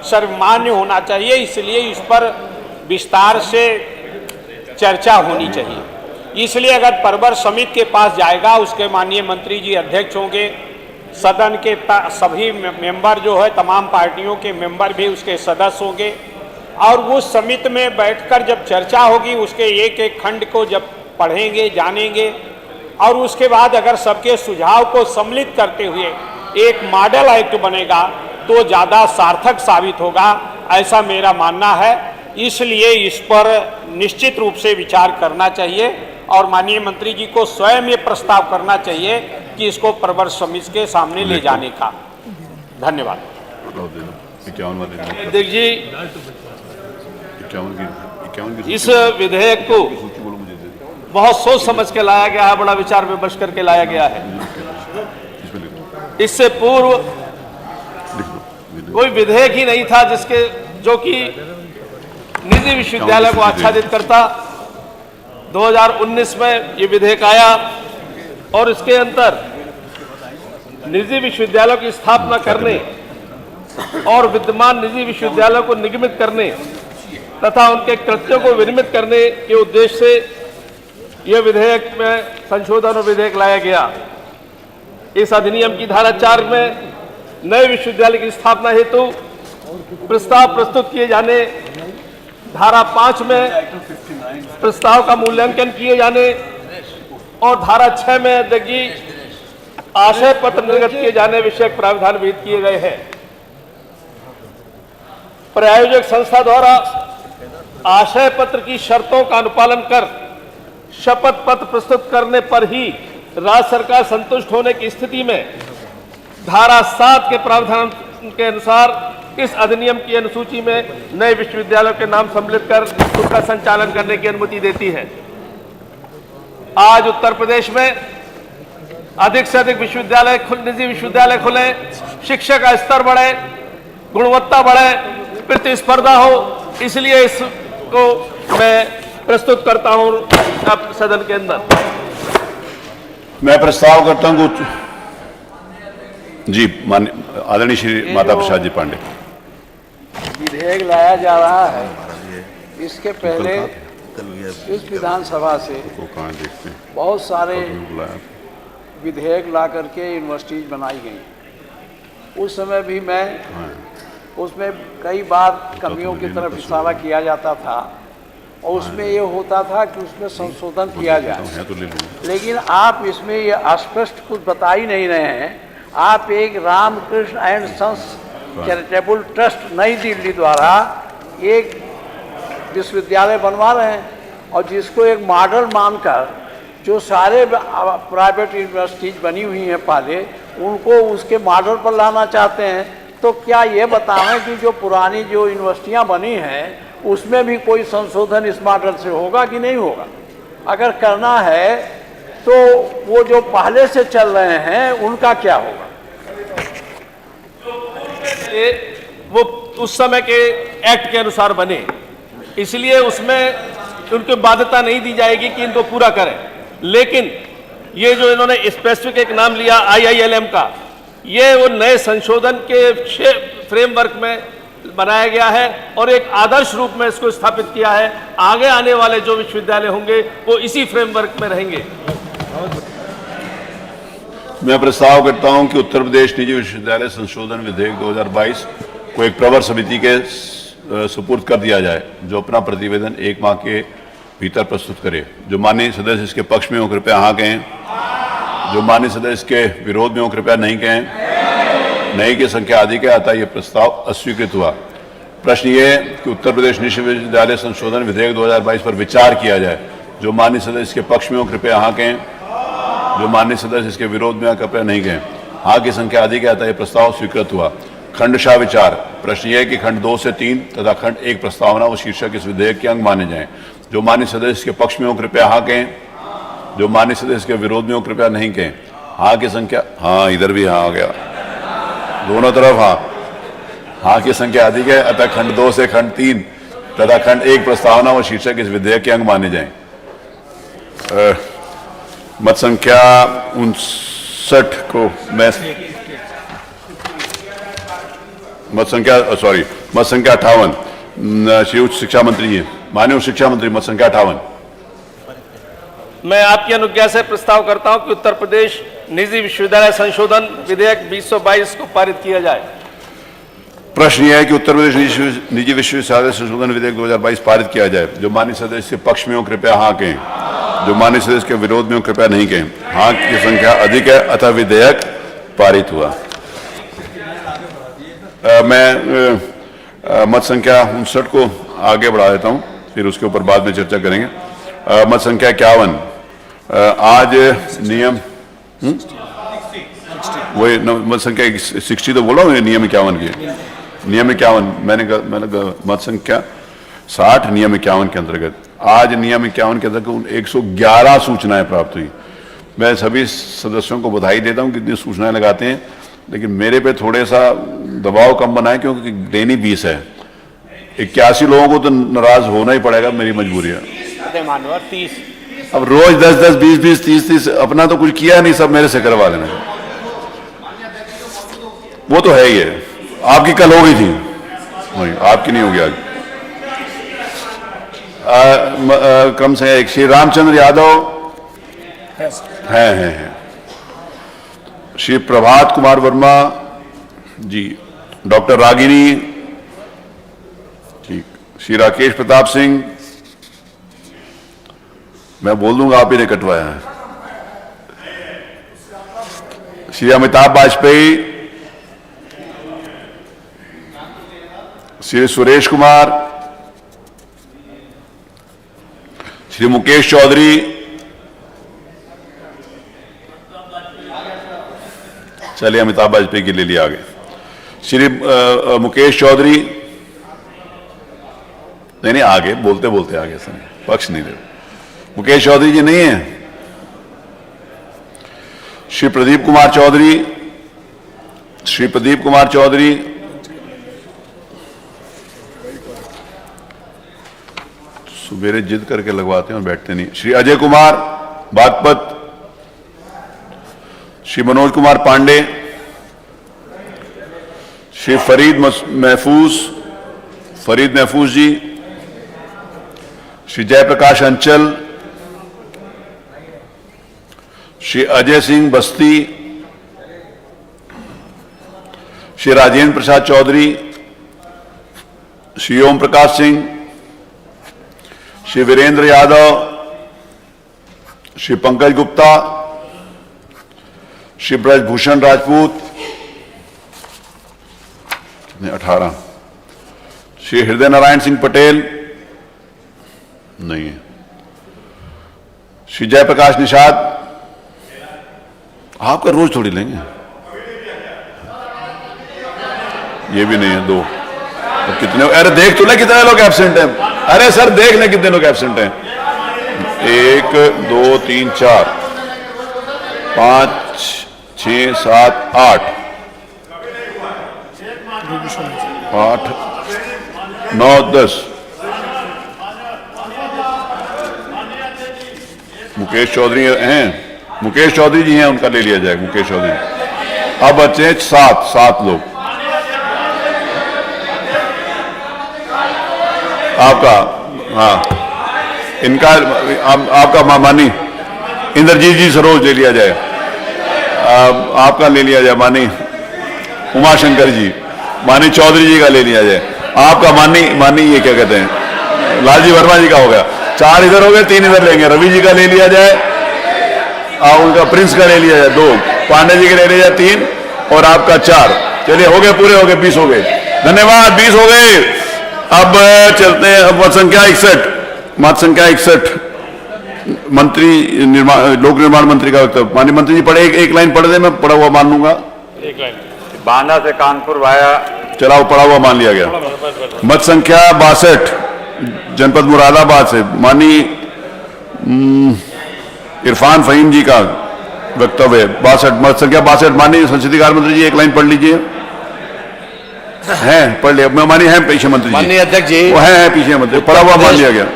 सर्वमान्य होना चाहिए। इसलिए इस पर विस्तार से चर्चा होनी चाहिए। इसलिए अगर परवर समिति के पास जाएगा, उसके माननीय मंत्री जी अध्यक्ष होंगे, सदन के सभी मेंबर जो है, तमाम पार्टियों के मेंबर भी उसके सदस्य होंगे, और उस समिति में बैठकर जब चर्चा होगी, उसके एक एक खंड को जब पढ़ेंगे, जानेंगे, और उसके बाद अगर सबके सुझाव को सम्मिलित करते हुए एक मॉडल एक्ट बनेगा, तो ज़्यादा सार्थक साबित होगा, ऐसा मेरा मानना है। इसलिए इस पर निश्चित रूप से विचार करना चाहिए, और माननीय मंत्री जी को स्वयं ये प्रस्ताव करना चाहिए कि इसको प्रवर समिति के सामने ले जाने का। धन्यवाद। अध्यक्ष जी, इस विधेयक को बहुत सोच समझ के लाया गया है, बड़ा विचार विमर्श करके लाया गया है। इससे पूर्व कोई विधेयक ही नहीं था जो कि निजी विश्वविद्यालय को आच्छादित करता। 2019 में ये विधेयक आया, और इसके अंदर निजी विश्वविद्यालयों की स्थापना करने और विद्यमान निजी विश्वविद्यालयों को निगमित करने तथा उनके कृत्यों को विनियमित करने के उद्देश्य से यह विधेयक में संशोधन और विधेयक लाया गया। इस अधिनियम की धारा 4 में नए विश्वविद्यालय की स्थापना हेतु प्रस्ताव प्रस्तुत किए जाने, धारा 5 में प्रस्ताव का मूल्यांकन किए जाने और धारा 6 में अध्यक्ष जी आशय पत्र निर्गत किए जाने विषयक प्रावधान विहित किए गए हैं। प्रायोजक संस्था द्वारा आशय पत्र की शर्तों का अनुपालन कर शपथ पत्र प्रस्तुत करने पर ही राज्य सरकार संतुष्ट होने की स्थिति में धारा 7 के प्रावधान के अनुसार इस अधिनियम की अनुसूची में नए विश्वविद्यालयों के नाम सम्मिलित कर उसका संचालन करने की अनुमति देती है। आज उत्तर प्रदेश में अधिक से अधिक विश्वविद्यालय निजी विश्वविद्यालय खुले, शिक्षा का स्तर बढ़े, गुणवत्ता बढ़े, प्रतिस्पर्धा हो, इसलिए इसको मैं प्रस्तुत करता हूं अब सदन के अंदर। मैं प्रस्ताव करता हूं जी माननीय आदरणीय श्री माता प्रसाद जी पांडे। विधेयक लाया जा रहा है, इसके पहले इस विधानसभा से बहुत सारे विधेयक ला करके यूनिवर्सिटीज बनाई गई। उस समय भी मैं उसमें कई बार कमियों की तरफ इशारा किया जाता था और उसमें ये होता था कि उसमें संशोधन किया जाए, लेकिन आप इसमें ये स्पष्ट कुछ बता ही नहीं रहे हैं। आप एक Ramkrishna and sons charitable trust Nai Delhi द्वारा एक विश्वविद्यालय बनवा रहे हैं और जिसको एक मॉडल मानकर जो सारे प्राइवेट यूनिवर्सिटीज बनी हुई हैं पहले, उनको उसके मॉडल पर लाना चाहते हैं। तो क्या ये बताएं कि जो पुरानी जो यूनिवर्सिटियां बनी हैं उसमें भी कोई संशोधन इस मॉडल से होगा कि नहीं होगा? अगर करना है तो वो जो पहले से चल रहे हैं उनका क्या होगा? वो उस समय के एक्ट के अनुसार बने, इसलिए उसमें उनको बाध्यता नहीं दी जाएगी कि इनको पूरा करें। लेकिन ये जो इन्होंने स्पेसिफिक एक नाम लिया IILM का, ये वो नए संशोधन के फ्रेमवर्क में बनाया गया है और एक आदर्श रूप में इसको स्थापित किया है। आगे आने वाले जो विश्वविद्यालय होंगे वो इसी फ्रेमवर्क में रहेंगे। मैं प्रस्ताव करता हूं कि उत्तर प्रदेश निजी विश्वविद्यालय संशोधन विधेयक 2022 को एक प्रवर समिति के सुपुर्द कर दिया जाए, जो अपना प्रतिवेदन 1 माह के भीतर प्रस्तुत करे। जो माननीय सदस्य इसके पक्ष में हो कृपया हाँ कहें, जो माननीय सदस्य इसके विरोध में हो कृपया नहीं कहें। नहीं की संख्या अधिक है, अतः यह प्रस्ताव अस्वीकृत हुआ। प्रश्न ये है कि उत्तर प्रदेश निजी विश्वविद्यालय संशोधन विधेयक 2022 पर विचार किया जाए। जो माननीय सदस्य इसके पक्ष में हो कृपया हाँ कहें, जो माननीय सदस्य इसके विरोध में कृपया नहीं कहें। हाँ की संख्या अधिक है, अतः यह प्रस्ताव स्वीकृत हुआ। खंडशः विचार। प्रश्न यह है कि खंड 2 से 3 तथा खंड 1 प्रस्तावना व शीर्षक इस विधेयक के अंग माने जाएं। जो माननीय सदस्य इसके पक्ष में हो कृपया हाँ कहें, जो माननीय सदस्य इसके विरोध में हो कृपया नहीं कहें। हाँ की संख्या, हाँ इधर भी हाँ आ गया, दोनों तरफ हाँ। हाँ की संख्या अधिक है, अतः खंड 2 से खंड 3 तथा खंड 1 प्रस्तावना व शीर्षक इस विधेयक के अंग माने जाएं। मत संख्या 59 को मैं मत संख्या 58 श्री उच्च शिक्षा मंत्री जी, माननीय उच्च शिक्षा मंत्री, मत संख्या 58। मैं आपकी अनुज्ञा से प्रस्ताव करता हूं कि उत्तर प्रदेश निजी विश्वविद्यालय संशोधन विधेयक 2022 को पारित किया जाए। प्रश्न यह है कि उत्तर प्रदेश निजी विश्वविद्यालय संशोधन विधेयक 2022 पारित किया जाए। जो माननीय सदस्य के पक्ष में हो कृपया हाँ कहें, जो माननीय सदस्य के विरोध में हो कृपया नहीं कहें। हाँ की संख्या अधिक है, अतः विधेयक पारित हुआ। मैं मत संख्या 59 को आगे बढ़ा देता हूं, फिर उसके ऊपर बाद में चर्चा करेंगे। मत संख्या 51। आज नियम वही मत संख्या 60 तो बोला हूँ, नियम 51 की। नियम 51 मैंने मत संख्या 60 नियम 51 के अंतर्गत आज नियम 51 के अंतर्गत 111 सूचनाएं प्राप्त हुई। मैं सभी सदस्यों को बधाई देता हूं कि इतनी सूचनाएं लगाते हैं, लेकिन मेरे पे थोड़े सा दबाव कम बनाए क्योंकि देनी 20 है। 81 लोगों को तो नाराज होना ही पड़ेगा, मेरी मजबूरी है। 30 अब रोज 10-10, 20-20, 30-30 अपना तो कुछ किया नहीं, सब मेरे से करवा लेना। वो तो है ही है, आपकी कल हो गई थी, आपकी नहीं होगी आज। क्रम से एक श्री रामचंद्र यादव हैं। श्री प्रभात कुमार वर्मा जी, डॉक्टर रागिनी, ठीक, श्री राकेश प्रताप सिंह, मैं बोल दूंगा, आप ही ने कटवाया है। श्री अमिताभ वाजपेयी, श्री सुरेश कुमार, श्री मुकेश चौधरी, चलिए अमिताभ वाजपेयी के ले लिया आगे। श्री मुकेश चौधरी, नहीं आगे बोलते बोलते आगे सर पक्ष नहीं दे। मुकेश चौधरी जी नहीं है। श्री प्रदीप कुमार चौधरी, श्री प्रदीप कुमार चौधरी, सुबेरे जिद करके लगवाते हैं और बैठते नहीं। श्री अजय कुमार बागपत, श्री मनोज कुमार पांडे, श्री फरीद महफूज जी, श्री जयप्रकाश अंचल, श्री अजय सिंह बस्ती, श्री राजेंद्र प्रसाद चौधरी, श्री ओम प्रकाश सिंह, श्री वीरेंद्र यादव, श्री पंकज गुप्ता, श्री ब्रजभूषण राजपूत, 18, श्री हृदय नारायण सिंह पटेल नहीं है, श्री जयप्रकाश निषाद, आपका रोज थोड़ी लेंगे, ये भी नहीं है, 2, तो कितने, अरे देख तो ले कितने लोग एब्सेंट हैं, अरे सर देख ले कितने लोग एब्सेंट हैं, 1 2 3 4 5 6 7 8 8 9 10। मुकेश चौधरी हैं, मुकेश चौधरी जी हैं, उनका ले लिया जाएगा मुकेश चौधरी। अब बचे 7 लोग। आपका, हाँ, इनका आपका मानी इंद्रजीत जी सरोज ले लिया जाए, आपका ले लिया जाए मानी उमाशंकर जी, मानी चौधरी जी का ले लिया जाए, आपका मानी ये क्या कहते हैं लालजी वर्मा जी का हो गया। 4 इधर हो गए, 3 इधर लेंगे, रवि जी का ले लिया जाए, उनका प्रिंस का ले लिया जाए 2, पांडे जी का ले लिया जाए 3 और आपका 4। चलिए हो गए, पूरे हो गए, 20 हो गए, धन्यवाद, 20 हो गए। अब चलते हैं, अब मत संख्या 61 मंत्री लोक निर्माण मंत्री का वक्तव्य। माननीय मंत्री जी पढ़े, एक लाइन पढ़ दे, मैं पढ़ा हुआ मान लूंगा। एक लाइन। बांदा से कानपुर वाया, चला वो पढ़ा हुआ मान लिया गया। मत संख्या 62 जनपद मुरादाबाद से माननीय इरफान फहीम जी का वक्तव्य 62, मत संख्या 62। माननीय संसदीय कार्य मंत्री जी एक लाइन पढ़ लीजिए। हैं, पढ़ लिया, माननीय है पीछे मंत्री जी, माननीय अध्यक्ष जी, वो है पीछे मंत्री, पढ़ा हुआ मान लिया गया।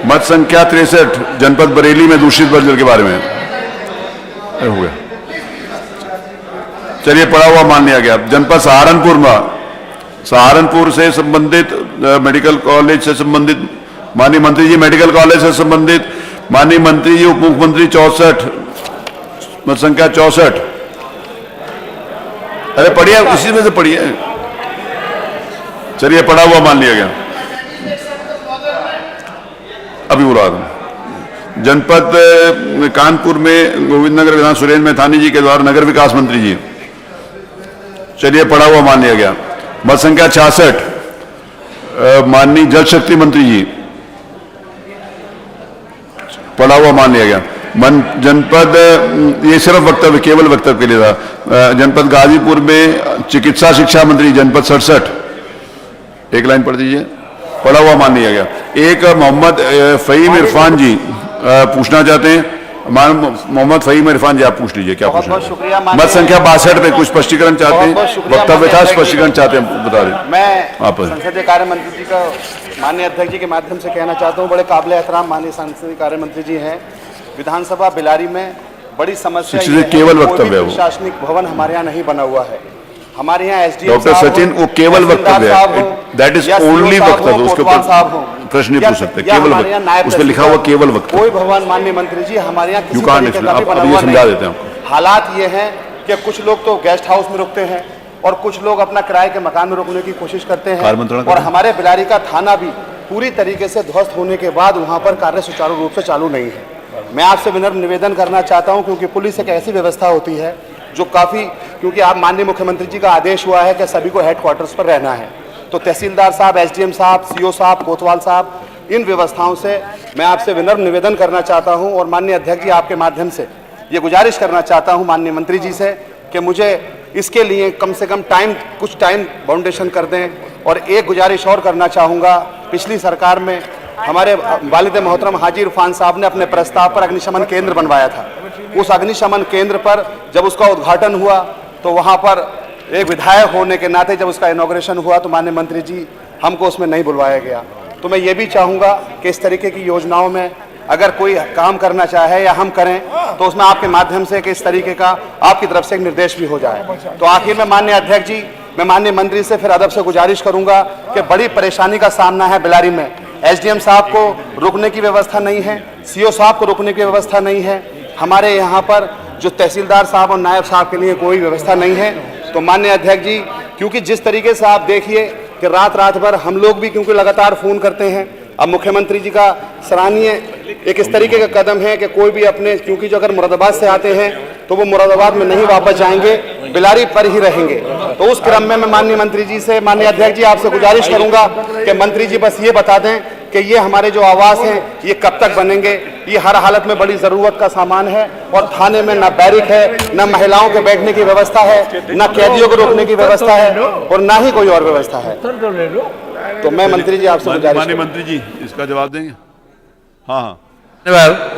मत संख्या 63 जनपद बरेली में दूषित पेयजल के बारे में हो गया, चलिए पढ़ा हुआ मान लिया गया। जनपद सहारनपुर में, सहारनपुर से संबंधित मेडिकल कॉलेज से संबंधित माननीय मंत्री जी, मेडिकल कॉलेज से संबंधित माननीय मंत्री जी, उप मुख्यमंत्री 64, मत संख्या 64। अरे पढ़िए, उसी में से पढ़िए, चलिए पढ़ा हुआ मान लिया गया। अभी बुला दूं। जनपद कानपुर में गोविंद नगर विधान सुरेंद्र मैथानी जी के द्वारा नगर विकास मंत्री जी, चलिए पढ़ा हुआ मान लिया गया। मत संख्या 66 माननीय जल शक्ति मंत्री जी, पढ़ा हुआ मान लिया गया। जनपद, ये सिर्फ वक्तव्य, केवल वक्तव्य के लिए था। जनपद गाजीपुर में चिकित्सा शिक्षा मंत्री जनपद 67, एक लाइन पढ़ दीजिए, पढ़ा हुआ मान लिया गया। एक मोहम्मद फहीम इरफान जी पूछना चाहते हैं, मोहम्मद फहीम इरफान जी आप पूछ लीजिए, क्या पूछना है? मत संख्या 62 पे कुछ स्पष्टीकरण चाहते हैं, वक्तव्य था, स्पष्टीकरण चाहते हैं, बता दें। मैं आप संसदीय कार्य मंत्री जी का माननीय अध्यक्ष जी के माध्यम से कहना चाहता हूं, बड़े काबिल एहतराम माननीय संसदीय कार्य मंत्री जी हैं। विधानसभा बिलारी में बड़ी समस्या ये है, केवल वक्तव्य है, प्रशासनिक भवन हमारे यहाँ नहीं बना हुआ है। हमारे यहाँ एसडीएम डॉक्टर सचिन, वो केवल वक्तव्य है, दैट इज ओनली वक्तव्य, उसके ऊपर प्रश्न नहीं पूछ सकते, केवल उस पर लिखा हुआ केवल वक्तव्य। कोई भवन माननीय मंत्री जी हमारे यहाँ आप ये समझा देते हैं। हालात ये हैं कि कुछ लोग तो गेस्ट हाउस में रुकते हैं, और कुछ लोग अपना किराए के मकान में रुकने की कोशिश करते हैं कार्य मंत्रणा और हमारे बिलारी का थाना भी पूरी तरीके से ध्वस्त होने के बाद वहाँ पर कार्य सुचारू रूप से चालू नहीं है। मैं आपसे विनम्र निवेदन करना चाहता हूँ, क्योंकि पुलिस एक ऐसी व्यवस्था होती है जो काफ़ी, क्योंकि आप माननीय मुख्यमंत्री जी का आदेश हुआ है कि सभी को हेडक्वार्टर्स पर रहना है, तो तहसीलदार साहब, एसडीएम साहब, सीओ साहब, कोतवाल साहब, इन व्यवस्थाओं से मैं आपसे विनम्र निवेदन करना चाहता हूं और माननीय अध्यक्ष जी आपके माध्यम से ये गुजारिश करना चाहता हूं माननीय मंत्री जी से कि मुझे इसके लिए कम से कम कुछ टाइम बाउंडेशन कर दें। और एक गुजारिश और करना चाहूँगा, पिछली सरकार में हमारे वालिद मोहतरम हाजी इरफान साहब ने अपने प्रस्ताव पर अग्निशमन केंद्र बनवाया था। उस अग्निशमन केंद्र पर जब उसका उद्घाटन हुआ तो वहाँ पर एक विधायक होने के नाते जब उसका इनॉग्रेशन हुआ तो माननीय मंत्री जी हमको उसमें नहीं बुलवाया गया। तो मैं ये भी चाहूँगा कि इस तरीके की योजनाओं में अगर कोई काम करना चाहे या हम करें तो उसमें आपके माध्यम से कि इस तरीके का आपकी तरफ से एक निर्देश भी हो जाए। तो आखिर में माननीय अध्यक्ष जी, मैं माननीय मंत्री से फिर अदब से गुजारिश करूंगा कि बड़ी परेशानी का सामना है बिलारी में। एसडीएम साहब को रुकने की व्यवस्था नहीं है, सीओ साहब को रुकने की व्यवस्था नहीं है, हमारे यहाँ पर जो तहसीलदार साहब और नायब साहब के लिए कोई व्यवस्था नहीं है। तो माननीय अध्यक्ष जी, क्योंकि जिस तरीके से आप देखिए कि रात भर हम लोग भी क्योंकि लगातार फ़ोन करते हैं, अब मुख्यमंत्री जी का सराहनीय एक इस तरीके का कदम है कि कोई भी अपने, क्योंकि जो अगर मुरादाबाद से आते हैं तो वो मुरादाबाद में नहीं वापस जाएंगे, बिलारी पर ही रहेंगे। तो उस क्रम में मैं माननीय मंत्री जी से, माननीय अध्यक्ष जी आपसे गुजारिश करूंगा कि मंत्री जी बस ये बता दें कि ये हमारे जो आवास हैं ये कब तक बनेंगे। ये हर हालत में बड़ी ज़रूरत का सामान है और थाने में ना बैरिक है, ना महिलाओं के बैठने की व्यवस्था है, ना कैदियों को रोकने की व्यवस्था है और ना ही कोई और व्यवस्था है। तो मैं मंत्री जी आपसे गुजारिश, माननीय मंत्री जी इसका जवाब देंगे? हाँ हाँ,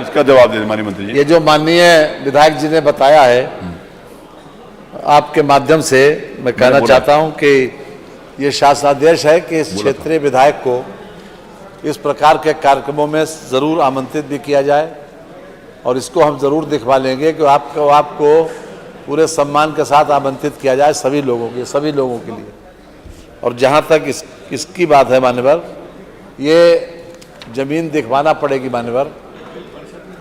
इसका जवाब दे माननीय मंत्री जी। ये जो माननीय विधायक जी ने बताया है, आपके माध्यम से मैं कहना चाहता हूं कि ये शासनादेश है कि इस क्षेत्रीय विधायक को इस प्रकार के कार्यक्रमों में जरूर आमंत्रित भी किया जाए और इसको हम जरूर दिखवा लेंगे कि आपको पूरे सम्मान के साथ आमंत्रित किया जाए सभी लोगों के लिए। और जहां तक इसकी बात है मान्यवर, ये जमीन दिखवाना पड़ेगी मान्यवर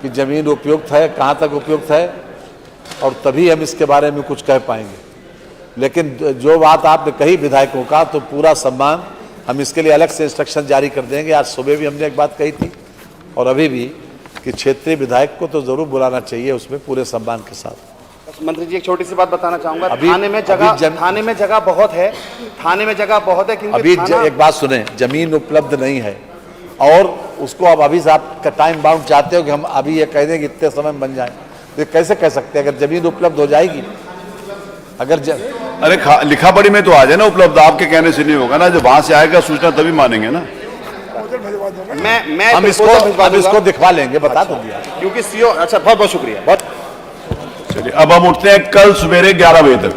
कि जमीन उपयुक्त है, कहाँ तक उपयुक्त है, और तभी हम इसके बारे में कुछ कह पाएंगे। लेकिन जो बात आपने कही विधायकों का, तो पूरा सम्मान, हम इसके लिए अलग से इंस्ट्रक्शन जारी कर देंगे। आज सुबह भी हमने एक बात कही थी और अभी भी कि क्षेत्रीय विधायक को तो जरूर बुलाना चाहिए उसमें पूरे सम्मान के साथ। मंत्री जी एक छोटी सी बात बताना चाहूंगा, थाने में जगह बहुत है, थाने में जगह बहुत है, क्योंकि अभी एक बात सुने, जमीन उपलब्ध नहीं है और उसको अब अभी से आप टाइम बाउंड चाहते हो कि हम अभी ये कह दें कि इतने समय में बन जाए, तो ये कैसे कह सकते हैं? अगर जमीन उपलब्ध हो जाएगी, अगर अरे लिखा पढ़ी में तो आ जाए ना, उपलब्ध आपके कहने से नहीं होगा ना, जब वहां से आएगा सूचना तभी मानेंगे ना। मैं हम इसको दिखवा लेंगे, बता तो दिया, क्योंकि सीओ। अच्छा, बहुत बहुत शुक्रिया। चलिए अब हम उठते हैं कल सवेरे 11 बजे तक।